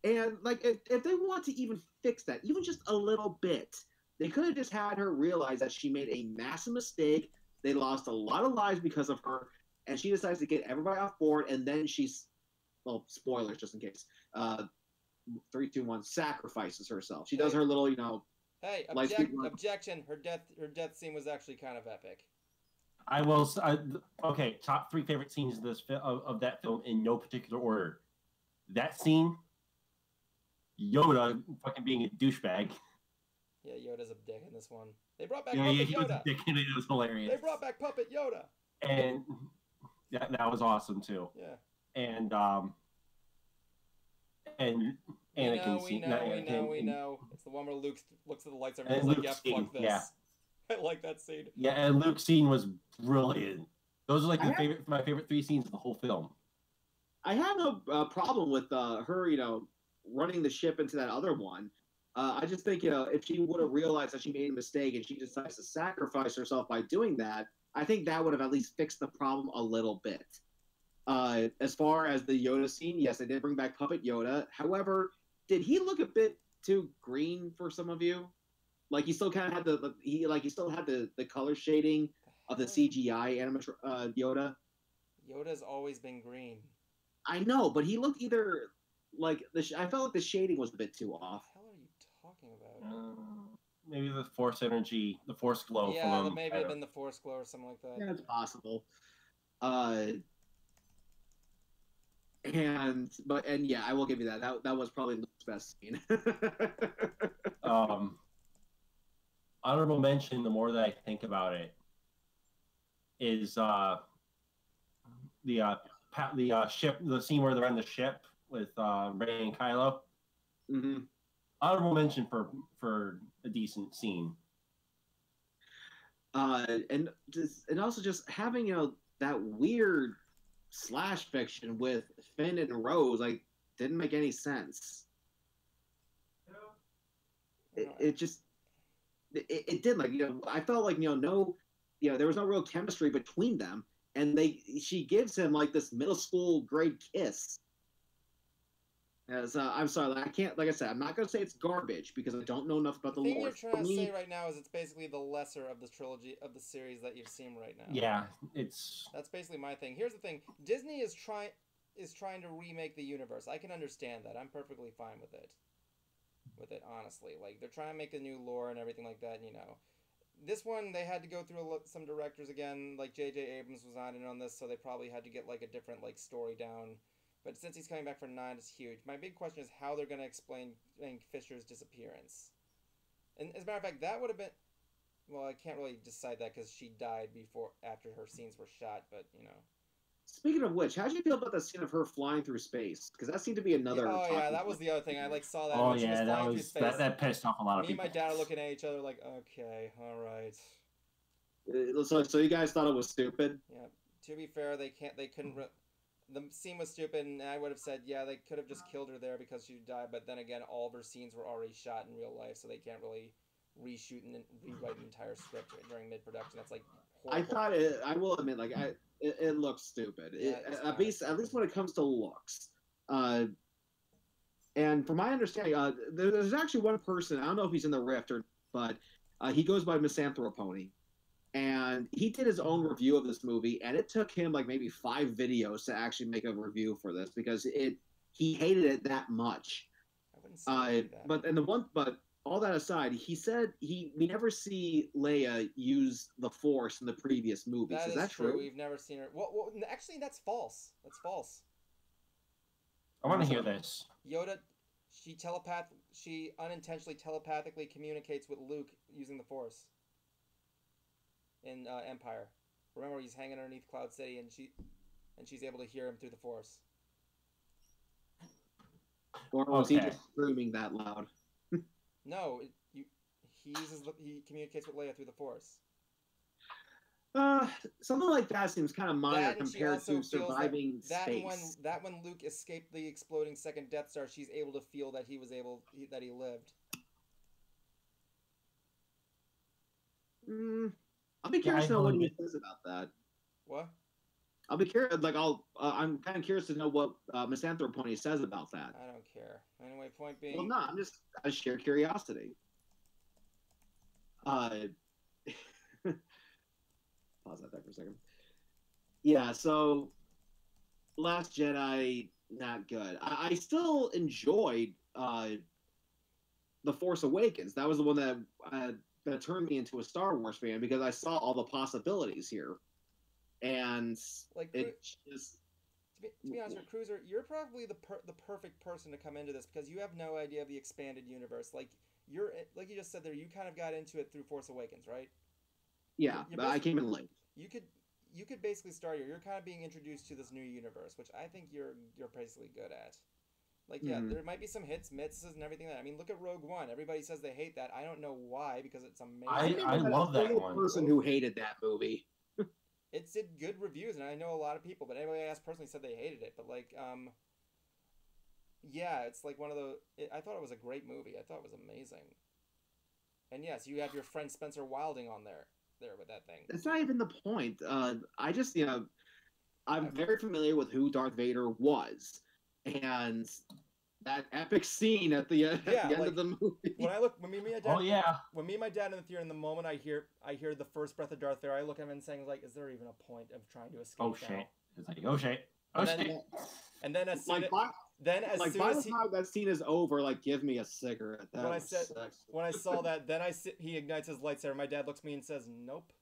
And if they want to even fix that, even just a little bit, they could have just had her realize that she made a massive mistake. They lost a lot of lives because of her, and she decides to get everybody off board. And then spoilers just in case. 3, 2, 1, sacrifices herself. She does her little, Hey, objection! Her death scene was actually kind of epic. I will. Okay, top 3 favorite scenes of that film in no particular order. That scene, Yoda fucking being a douchebag. Yeah, Yoda's a dick in this one. They brought back Puppet Yoda. He was a dick and it was hilarious. They brought back Puppet Yoda. And that was awesome too. Yeah. And Anakin we know. It's the one where Luke looks at the lightsaber and Luke's like, yeah, fuck this. Yeah. I like that scene. Yeah, and Luke's scene was brilliant. Those are my favorite 3 scenes of the whole film. I have no problem with her, running the ship into that other one. I just think, if she would have realized that she made a mistake and she decides to sacrifice herself by doing that, I think that would have at least fixed the problem a little bit. As far as the Yoda scene, yes, they did bring back Puppet Yoda. However, did he look a bit too green for some of you? Like he still kind of had he still had the color shading of the CGI Yoda. Yoda's always been green. I know, but he looked either I felt like the shading was a bit too off. What the hell are you talking about? Maybe the Force energy, the Force glow. Yeah, that maybe have been the Force glow or something like that. Yeah, it's possible. Yeah, I will give you that. That was probably Luke's best scene. honorable mention, the more that I think about it, is the ship, the scene where they're on the ship with Rey and Kylo. Mm-hmm. Honorable mention for a decent scene. And also just having that weird slash fiction with Finn and Rose like didn't make any sense. It just it did, like, I felt like there was no real chemistry between them, and she gives him like this middle school grade kiss. As I'm sorry, I can't, like I said, I'm not gonna say it's garbage because I don't know enough about the lore. The thing you're trying to say right now is it's basically the lesser of the trilogy of the series that you've seen right now. Yeah, that's basically my thing. Here's the thing: Disney is trying to remake the universe. I can understand that. I'm perfectly fine with it. Honestly, like, they're trying to make a new lore and everything like that. This one they had to go through some directors again. Like J.J. Abrams was not in on this, so they probably had to get like a different like story down. But since he's coming back for 9, it's huge. My big question is how they're going to explain Fisher's disappearance. And as a matter of fact, that would have been... Well, I can't really decide that because she died after her scenes were shot, but, Speaking of which, how'd you feel about the scene of her flying through space? Because that seemed to be another... Yeah, that was the other thing. I saw that. Oh, when she was flying through space. That pissed off a lot of people. Me and my dad are looking at each other like, okay, all right. So you guys thought it was stupid? Yeah. To be fair, they couldn't... The scene was stupid, and I would have said, yeah, they could have just killed her there because she died, but then again, all of her scenes were already shot in real life, so they can't really reshoot and rewrite an entire script during mid-production. That's, like, horrible. I will admit, like, it looks stupid. Yeah, at least when it comes to looks. And from my understanding, there's actually one person, I don't know if he's in the Rift, but he goes by Misanthropony. And he did his own review of this movie, and it took him like maybe 5 videos to actually make a review for this because he hated it that much. I wouldn't say that. But all that aside, he said we never see Leia use the Force in the previous movies. Is that true? We've never seen her. Well, actually, that's false. That's false. I want to hear this. Yoda, she unintentionally telepathically communicates with Luke using the Force. In Empire, remember he's hanging underneath Cloud City, and she's able to hear him through the Force. Or was he just screaming that loud? No, he communicates with Leia through the Force. Something like that seems kind of minor compared to surviving space. That when Luke escaped the exploding second Death Star, she's able to feel that he lived. I'll be curious to know what he says about that. What? I'll be curious. Like, I'm kind of curious to know what Misanthropony says about that. I don't care. Anyway, point being. Well, no, I'm just out of sheer curiosity. Pause that there for a second. Yeah. So, Last Jedi, not good. I still enjoyed The Force Awakens. That was the one that turned me into a Star Wars fan because I saw all the possibilities here, and like it just. To be honest, Cruiser, you're probably the perfect person to come into this because you have no idea of the expanded universe. Like you just said there, you kind of got into it through Force Awakens, right? Yeah, but I came in late. You could basically start here. You're kind of being introduced to this new universe, which I think you're basically good at. Like, yeah, there might be some hits, misses, and everything. I mean, look at Rogue One. Everybody says they hate that. I don't know why, because it's amazing. I love that one. Person who hated that movie. It did good reviews, and I know a lot of people, but anybody I asked personally said they hated it. But, like, yeah, it's like one of the... I thought it was a great movie. I thought it was amazing. And yes, you have your friend Spencer Wilding on there with that thing. That's not even the point. I just, I'm very familiar with who Darth Vader was. And that epic scene at the end of the movie. When me and my dad in the theater, and the moment I hear the first breath of Darth Vader, I look at him and saying, like, is there even a point of trying to escape? Oh shit! It's like, oh shit! Oh shit! And then as soon by the time that scene is over, like, give me a cigarette. When I saw that, then he ignites his lightsaber. My dad looks at me and says, "Nope."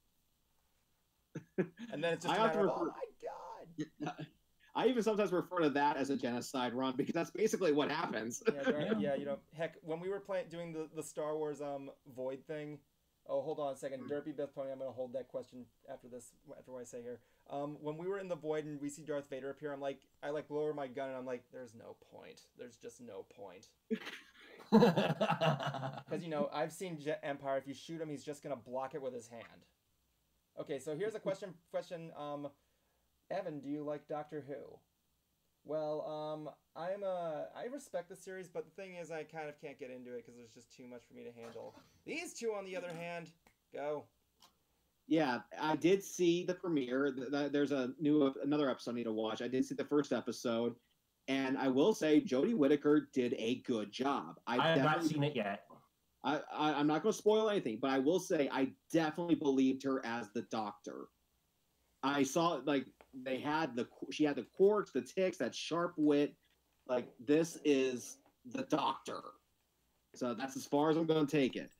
And then it's just oh my god. I even sometimes refer to that as a genocide run because that's basically what happens. Yeah, heck, when we were doing the Star Wars Void thing, Oh, hold on a second. Derpy Beth Pony, I'm going to hold that question after this, after what I say here. When we were in the void and we see Darth Vader appear, I lower my gun and I'm like, there's no point. There's just no point. Because, you know, I've seen Empire. If you shoot him, he's just going to block it with his hand. Okay, so here's a question. Evan, do you like Doctor Who? Well, I respect the series, but the thing is I kind of can't get into it because there's just too much for me to handle. These two, on the other hand, go. Yeah, I did see the premiere. There's another episode I need to watch. I did see the first episode, and I will say Jodie Whittaker did a good job. I have not seen it yet. I'm not going to spoil anything, but I will say I definitely believed her as the Doctor. I saw like she had the quirks, the tics, that sharp wit. Like, this is the Doctor. So that's as far as I'm going to take it.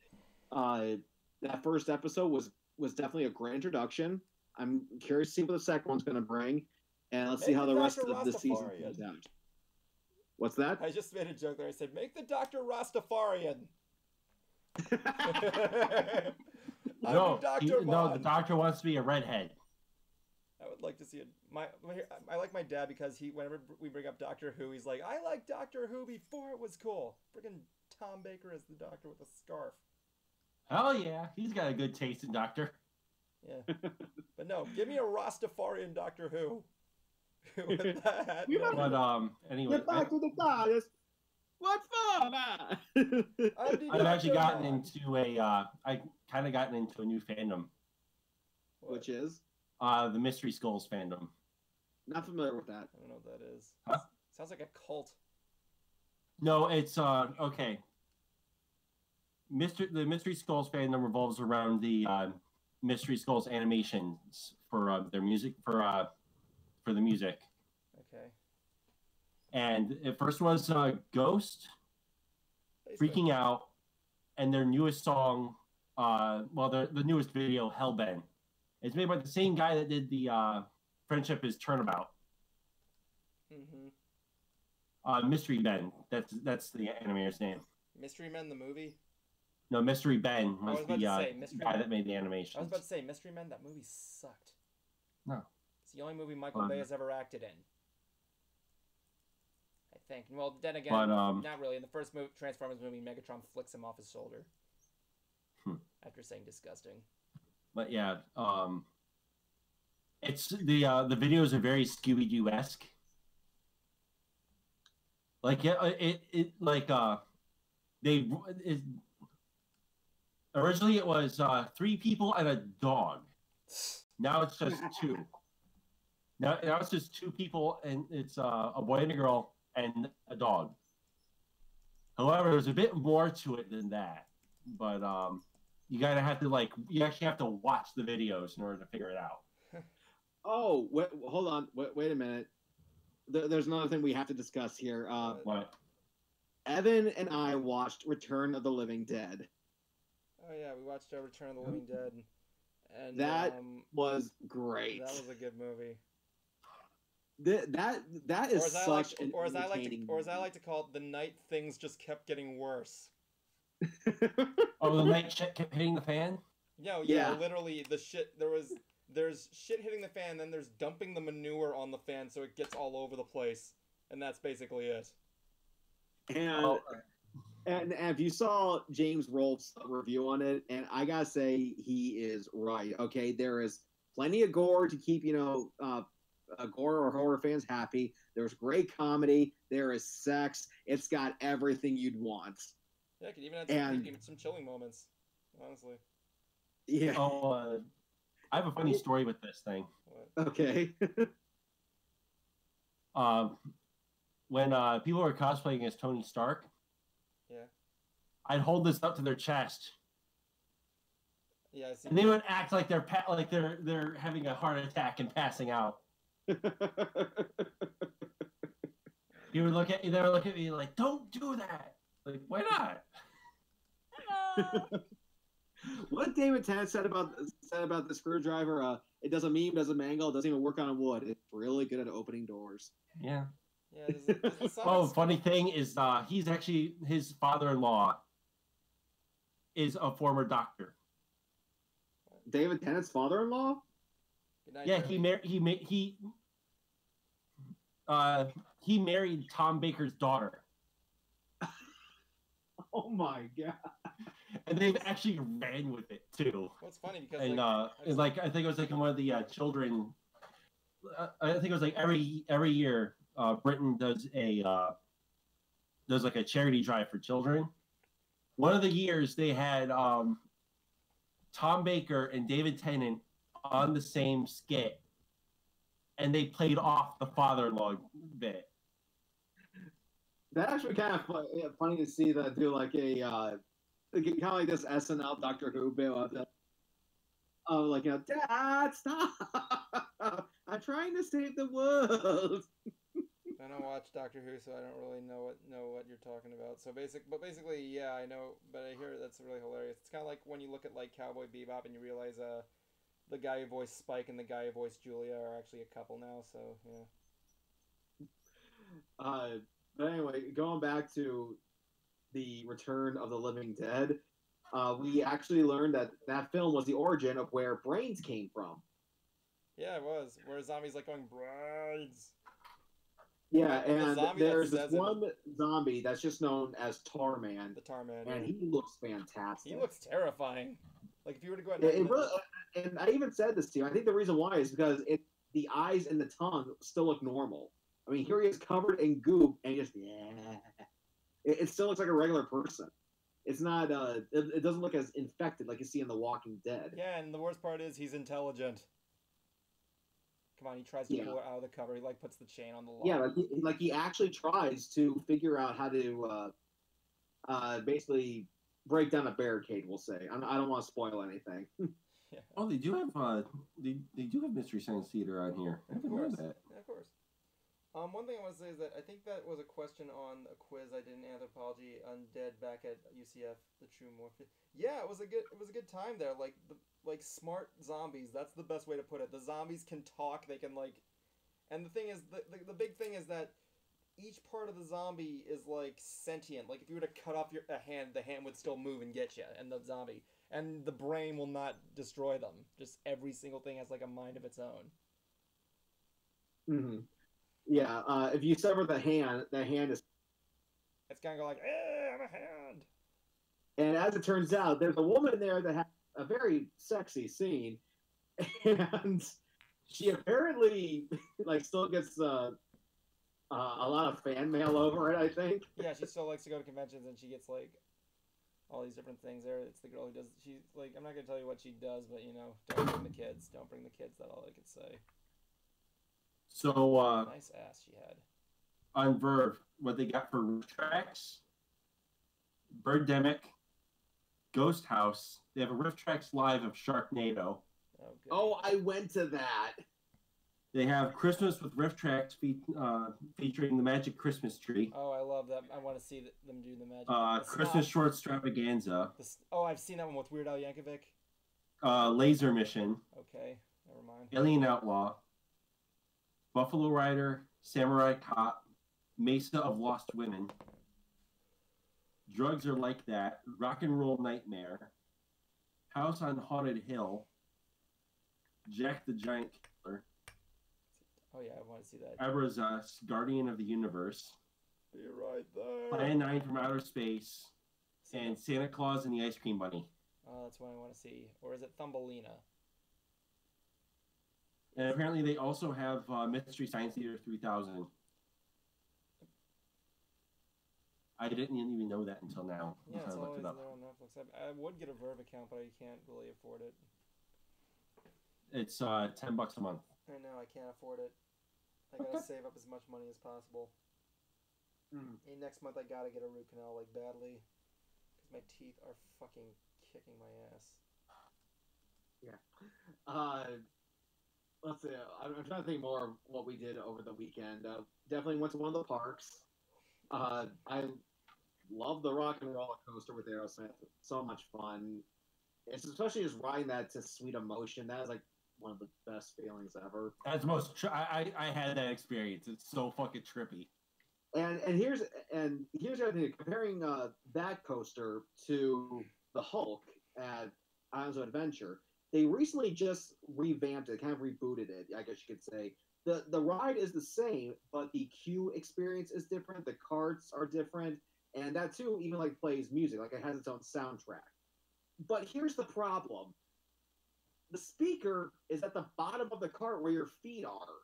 That first episode was definitely a great introduction. I'm curious to see what the second one's going to bring, and let's see how the rest of the season plays out. What's that? I just made a joke there. I said, "Make the Doctor Rastafarian." No, the Doctor wants to be a redhead. I would like to see it. I like my dad because whenever we bring up Doctor Who, he's like, I like Doctor Who before it was cool. Friggin' Tom Baker as the Doctor with a scarf. Hell yeah, he's got a good taste in Doctor. Yeah, but no, give me a Rastafarian Doctor Who. With that. But anyway, back to the TARDIS. What for, man? I've actually gotten into I kind of gotten into a new fandom. Which is? The Mystery Skulls fandom. Not familiar with that. I don't know what that is. Huh? Sounds like a cult. No, it's okay. The Mystery Skulls fandom revolves around the Mystery Skulls animations for their music for the music. Okay. And it first was Ghost, Freaking Out, and their newest song, the newest video, Hellbent. It's made by the same guy that did the Friendship is Turnabout. Mm-hmm. Mystery Ben. That's the animator's name. Mystery Men, the movie? No, Mystery Ben was the guy Men. that made the animation. I was about to say, Mystery Men, that movie sucked. No. It's the only movie Michael Bay has ever acted in. I think. Well, then again, not really. In the first Transformers movie, Megatron flicks him off his shoulder. After saying disgusting. But yeah, it's the videos are very Scooby-Doo-esque. Originally it was 3 people and a dog. Now it's just 2. Now it's just 2 people, and it's a boy and a girl and a dog. However, there's a bit more to it than that. But you actually have to watch the videos in order to figure it out. Oh, hold on. Wait a minute. There's another thing we have to discuss here. What? Evan and I watched Return of the Living Dead. Oh yeah, we watched Return of the Living Dead, and that was great. That was a good movie. That is such an entertaining or as I like to call it, the night things just kept getting worse. Oh, the night shit kept hitting the fan? No, yeah, literally there's shit hitting the fan, then there's dumping the manure on the fan so it gets all over the place, and that's basically it. And if you saw James Rolfe's review on it, and I gotta say he is right. Okay, there is plenty of gore to keep gore or horror fans happy. There's great comedy. There is sex. It's got everything you'd want. Yeah, it could even have some chilling moments, honestly. Yeah. Oh, I have a funny story with this thing. What? Okay. When people were cosplaying as Tony Stark, yeah, I'd hold this up to their chest. Yeah, I see. And they would act like they're having a heart attack and passing out. They would look at me like, "Don't do that." Like, why not? What David Tennant said about the screwdriver, it does a meme, does a mangle, it doesn't even work on wood. It's really good at opening doors. Yeah. Yeah. Oh, funny thing is, he's actually, his father-in-law is a former doctor. David Tennant's father-in-law? Good night, Yeah, Brony. he married Tom Baker's daughter, Oh my god. and they've actually ran with it too. Well, it's funny because And like, I think it was like in one of the children. I think it was like every year, Britain does like a charity drive for children. One of the years they had Tom Baker and David Tennant on the same skit, and they played off the father-in-law bit. That actually kind of funny to see that do like a kind of like this SNL Doctor Who bit of that. Oh, like, Dad, stop! I'm trying to save the world. I don't watch Doctor Who, so I don't really know what you're talking about. So basically, yeah, I know, but I hear that's really hilarious. It's kind of like when you look at like Cowboy Bebop and you realize the guy who voiced Spike and the guy who voiced Julia are actually a couple now. So yeah. But anyway, going back to the Return of the Living Dead, we actually learned that film was the origin of where brains came from. Yeah, it was. Where zombies like going brains. Yeah, And and there's this one zombie that's just known as Tarman. The Tarman. And he looks fantastic. He looks terrifying. Like if you were to go at night. And I even said this to you. I think the reason why is because the eyes and the tongue still look normal. I mean, here he is covered in goop, and just it still looks like a regular person. It's not. It doesn't look as infected like you see in The Walking Dead. Yeah, and the worst part is he's intelligent. Come on, he tries to pull it out of the cover. He like puts the chain on the lock. Yeah, like he actually tries to figure out how to basically break down a barricade. We'll say. I don't want to spoil anything. Yeah. Oh, they do have they do have Mystery Science Theater on here. I didn't know that. Yeah, of course. One thing I want to say is that I think that was a question on a quiz I did in Anthropology Undead back at UCF, the True Morphin. Yeah, it was a good time there. Like smart zombies. That's the best way to put it. The zombies can talk. They can like, and the thing is, the big thing is that each part of the zombie is like sentient. Like if you were to cut off a hand, the hand would still move and get you, and the zombie, and the brain will not destroy them. Just every single thing has like a mind of its own. Mm-hmm. Yeah, if you sever the hand is... It's gonna go like, I'm a hand! And as it turns out, there's a woman there that has a very sexy scene, and she apparently, like, still gets a lot of fan mail over it, I think. Yeah, she still likes to go to conventions, and she gets, like, all these different things there. It's the girl who does... She's, like, I'm not gonna tell you what she does, but, you know, don't bring the kids. Don't bring the kids, that's all I could say. So, nice ass she had. On Verve, what they got for Rift Tracks, Birdemic, Ghost House. They have a Rift Tracks live of Sharknado. Oh, I went to that. They have Christmas with Rift Tracks featuring the Magic Christmas Tree. Oh, I love that. I want to see them do the Magic. Christmas Short Extravaganza. I've seen that one with Weird Al Yankovic. Laser Mission. Okay, never mind. Alien Outlaw. Buffalo Rider, Samurai Cop, Mesa of Lost Women, Drugs Are Like That, Rock and Roll Nightmare, House on Haunted Hill, Jack the Giant Killer. Oh yeah, I want to see that. Abrazas, Guardian of the Universe. You're right there. Plan 9 from Outer Space, and Santa Claus and the Ice Cream Bunny. Oh, that's what I want to see. Or is it Thumbelina? And apparently they also have Mystery Science Theater 3000. I didn't even know that until now. Yeah, it's always there on Netflix. I would get a Verve account, but I can't really afford it. It's $10 a month. I know, I can't afford it. I gotta save up as much money as possible. Next month I gotta get a root canal, like, badly. Because my teeth are fucking kicking my ass. Yeah. Let's see. I'm trying to think more of what we did over the weekend. Definitely went to one of the parks. I love the rock and roller coaster with Aerosmith. So much fun. It's especially just riding that to Sweet Emotion. That is like one of the best feelings ever. That's the most. I had that experience. It's so fucking trippy. And here's the other thing. Comparing that coaster to the Hulk at Islands of Adventure. they recently just revamped it, kind of rebooted it, I guess you could say. The ride is the same, but the queue experience is different. The carts are different, and that too even like plays music, like it has its own soundtrack. But here's the problem: the speaker is at the bottom of the cart where your feet are.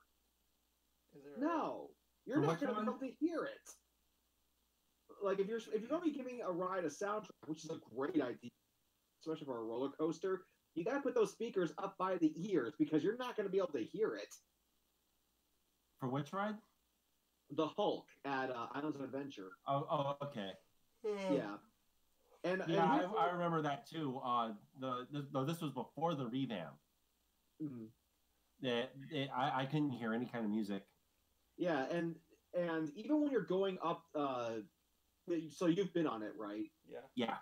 Is it No, you're For not which going to be one? able to hear it. Like if you're going to be giving a ride a soundtrack, which is a great idea, especially for a roller coaster, you got to put those speakers up by the ears because you're not going to be able to hear it. For which ride? The Hulk at Islands of Adventure. Oh, okay. Yeah. And Yeah, I remember that too. This was before the revamp. Mhm. I couldn't hear any kind of music. Yeah, and even when you're going up, so you've been on it, right? Yeah. Yeah.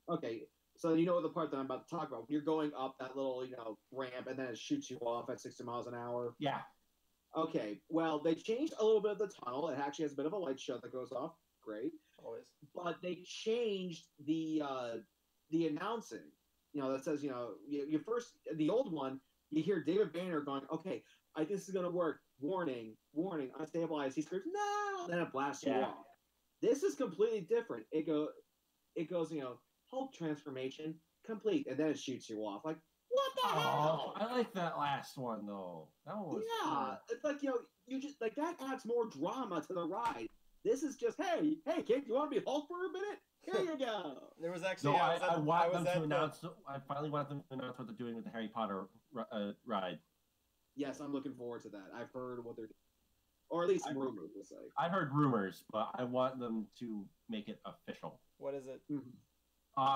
Okay, so you know the part that I'm about to talk about. When you're going up that little, ramp, and then it shoots you off at 60 miles an hour. Yeah. Okay, well, they changed a little bit of the tunnel. It actually has a bit of a light show that goes off. Great. Always. But they changed the announcing. That says, you first, the old one, you hear David Banner going, okay, I think this is going to work. Warning, warning, unstabilized. He screams, no! Then it blasts you off. This is completely different. It goes, Hulk transformation complete, and then it shoots you off. Like, what the hell? I like that last one though. That one was cool. It's like, you just like that adds more drama to the ride. This is just, hey, kid, you want to be Hulk for a minute? Here you go. There was actually. No, I want them to announce. I finally want them to announce what they're doing with the Harry Potter ride. Yes, I'm looking forward to that. I've heard what they're doing, or at least rumors will say. I've heard rumors, but I want them to make it official. What is it?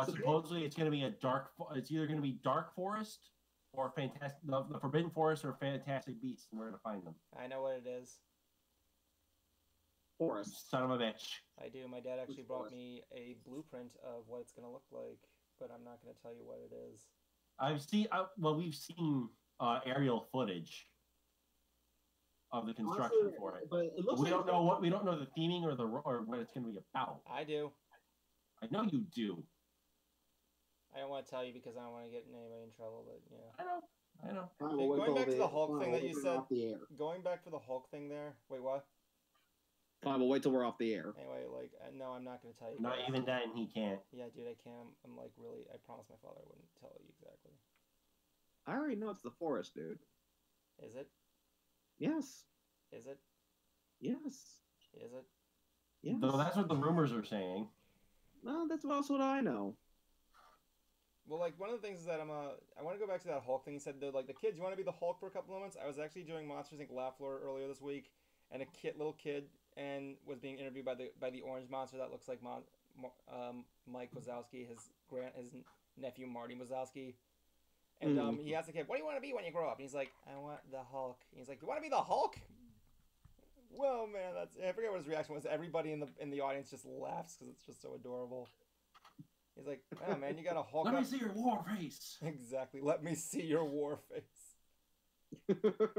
Supposedly, it's going to be It's either going to be Dark Forest or the Forbidden Forest or Fantastic Beasts, and where to find them. I know what it is. Forest. Son of a bitch. I do. My dad actually brought me a blueprint of what it's going to look like, but I'm not going to tell you what it is. We've seen aerial footage of the construction for it, but it looks we don't know the theming or what it's going to be about. I do. I know you do. I don't want to tell you because I don't want to get anybody in trouble, but yeah. I know. Okay, going back to the Hulk thing that you said. Going back for the Hulk thing there. Wait, what? Fine, we'll wait till we're off the air. Anyway, no, I'm not going to tell you. Not even then, he can't. Yeah, dude, I can't. I'm like, really, I promised my father I wouldn't tell you exactly. I already know it's the forest, dude. Is it? Yes. Is it? Yes. Is it? Yes. Though that's what the rumors are saying. No, that's also what I know. Well, like, one of the things is that I want to go back to that Hulk thing. He said, the kids, you want to be the Hulk for a couple moments? I was actually doing Monsters Inc. Laugh Floor earlier this week, and a little kid and was being interviewed by the orange monster that looks like Mike Wazowski, his nephew Marty Wazowski. And he asked the kid, "What do you want to be when you grow up?" And he's like, "I want the Hulk." And he's like, "You want to be the Hulk?" Well, man, I forget what his reaction was. Everybody in the audience just laughs because it's just so adorable. He's like, "Oh man, you got a Hulk." Let me see your war face. Exactly. Let me see your war face. You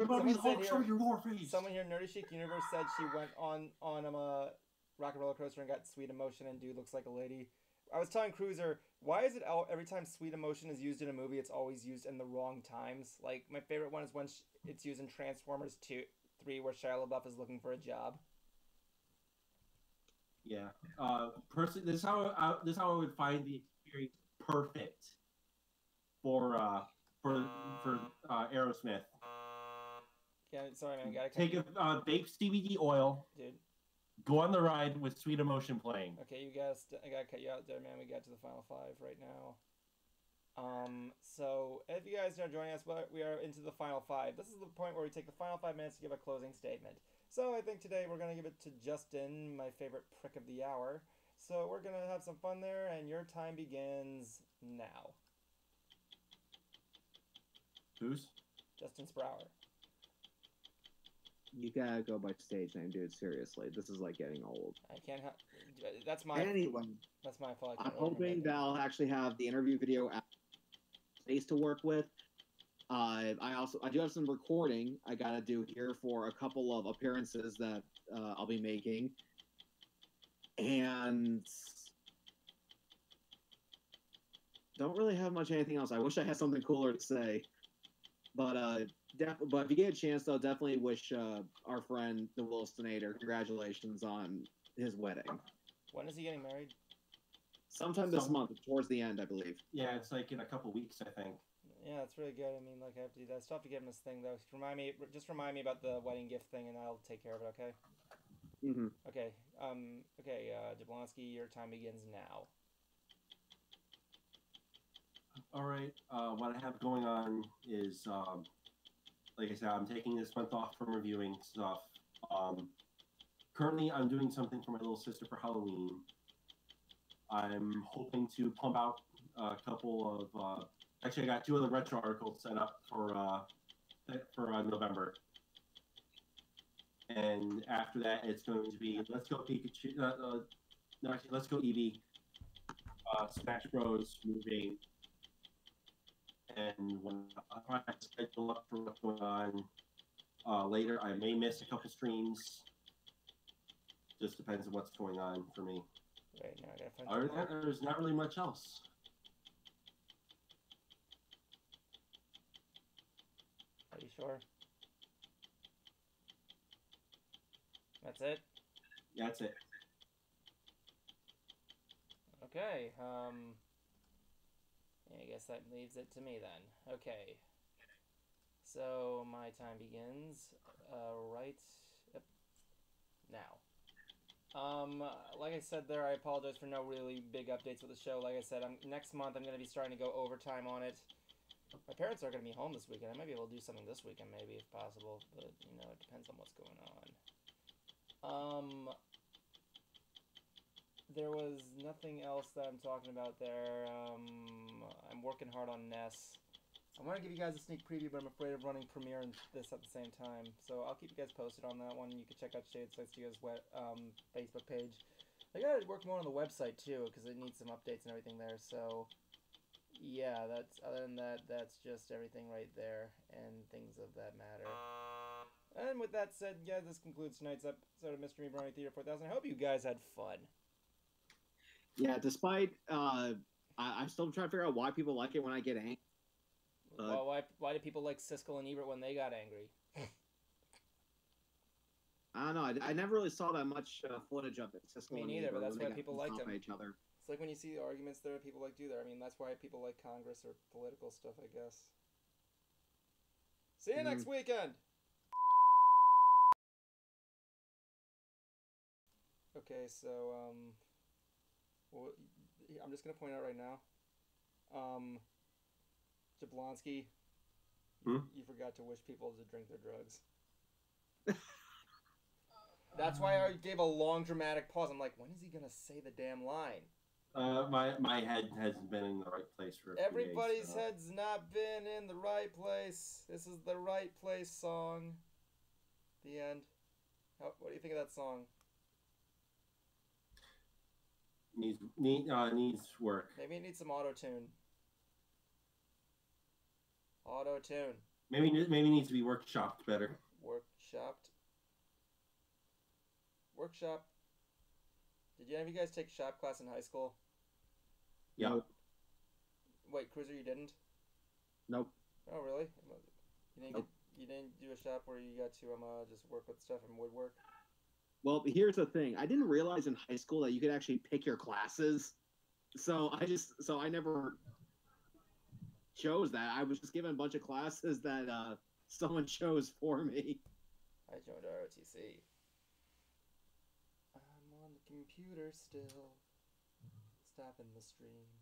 want to be the Hulk? Show your war face. Someone here, Nerdy Chic Universe, said she went on a rock and roller coaster and got Sweet Emotion, and dude looks like a lady. I was telling Cruiser, why is it every time Sweet Emotion is used in a movie, it's always used in the wrong times? Like, my favorite one is when it's used in Transformers 3, where Shia LaBeouf is looking for a job. Yeah. Personally, this is how I would find the experience perfect for Aerosmith. Yeah, sorry, man. Gotta take a baked CBD oil, dude. Go on the ride with Sweet Emotion playing. Okay, I gotta cut you out there, man. We got to the final 5 right now. So if you guys are joining us, we are into the final 5. This is the point where we take the final 5 minutes to give a closing statement. So I think today we're gonna give it to Justin, my favorite prick of the hour. So we're gonna have some fun there, and your time begins now. Who's? Justin Sprower. You gotta go by stage name, dude. Seriously, this is like getting old. I can't have. That's my. Anyway, that's my fault. I'm hoping that I'll actually have the interview video space to work with. I do have some recording I gotta do here for a couple of appearances that I'll be making, and don't really have much anything else. I wish I had something cooler to say, but but if you get a chance, though, definitely wish our friend the Wilsonator congratulations on his wedding. When is he getting married? Sometime this month, towards the end, I believe. Yeah, it's like in a couple weeks, I think. Yeah, that's really good. I mean, like, I have to do that. Still have to get him this thing, though. Just remind me about the wedding gift thing, and I'll take care of it, okay? Mm-hmm. Okay, Jablonski, your time begins now. All right, what I have going on is, like I said, I'm taking this month off from reviewing stuff. Currently, I'm doing something for my little sister for Halloween. I'm hoping to pump out a couple of. Actually, I got 2 other retro articles set up for November. And after that, it's going to be Let's Go Pikachu. No, actually, Let's Go Eevee. Smash Bros. Moving. And when I schedule up for what's going on later, I may miss a couple streams. Just depends on what's going on for me. Right, now I gotta find Other than that, there's not really much else. Are you sure? That's it? Yeah, that's it. Okay, I guess that leaves it to me then. Okay. So, my time begins, right now. Like I said there, I apologize for no really big updates with the show. Like I said, next month I'm going to be starting to go overtime on it. My parents are going to be home this weekend. I might be able to do something this weekend, maybe, if possible. But, you know, it depends on what's going on. There was nothing else that I'm talking about there. I'm working hard on Ness. I want to give you guys a sneak preview, but I'm afraid of running Premiere and this at the same time. So I'll keep you guys posted on that one. You can check out Shade Sites Studios' Facebook page. I gotta work more on the website too, because it needs some updates and everything there. So yeah, other than that, that's just everything right there and things of that matter. And with that said, yeah, this concludes tonight's episode of MysTREAMy Brony Theater 4000. I hope you guys had fun. Yeah, despite I'm still trying to figure out why people like it when I get angry. Well, why do people like Siskel and Ebert when they got angry? I don't know. I never really saw that much footage of it. Siskel Me and neither, Ebert, but that's when why they people got liked pissed off them. at each other. It's like when you see the arguments there, people like do there. I mean, that's why people like Congress or political stuff, I guess. See you next weekend! Okay, so, well, I'm just gonna point out right now, Jablonski, you forgot to wish people to drink their drugs. That's why I gave a long dramatic pause. I'm like, when is he gonna say the damn line? My head hasn't been in the right place for a few Everybody's days, head's not been in the right place. This is the right place song. The end. What do you think of that song? Needs work. Maybe it needs some auto-tune. Auto-tune. Maybe needs to be workshopped better. Workshopped. Workshop. Did any of you guys take shop class in high school? Yeah. Nope. Wait, Cruiser, you didn't? Nope. Oh, really? Nope. You didn't do a shop where you got to just work with stuff and woodwork? Well, here's the thing. I didn't realize in high school that you could actually pick your classes. So I never chose that. I was just given a bunch of classes that someone chose for me. I joined ROTC. I'm on the computer still. Stopping the stream.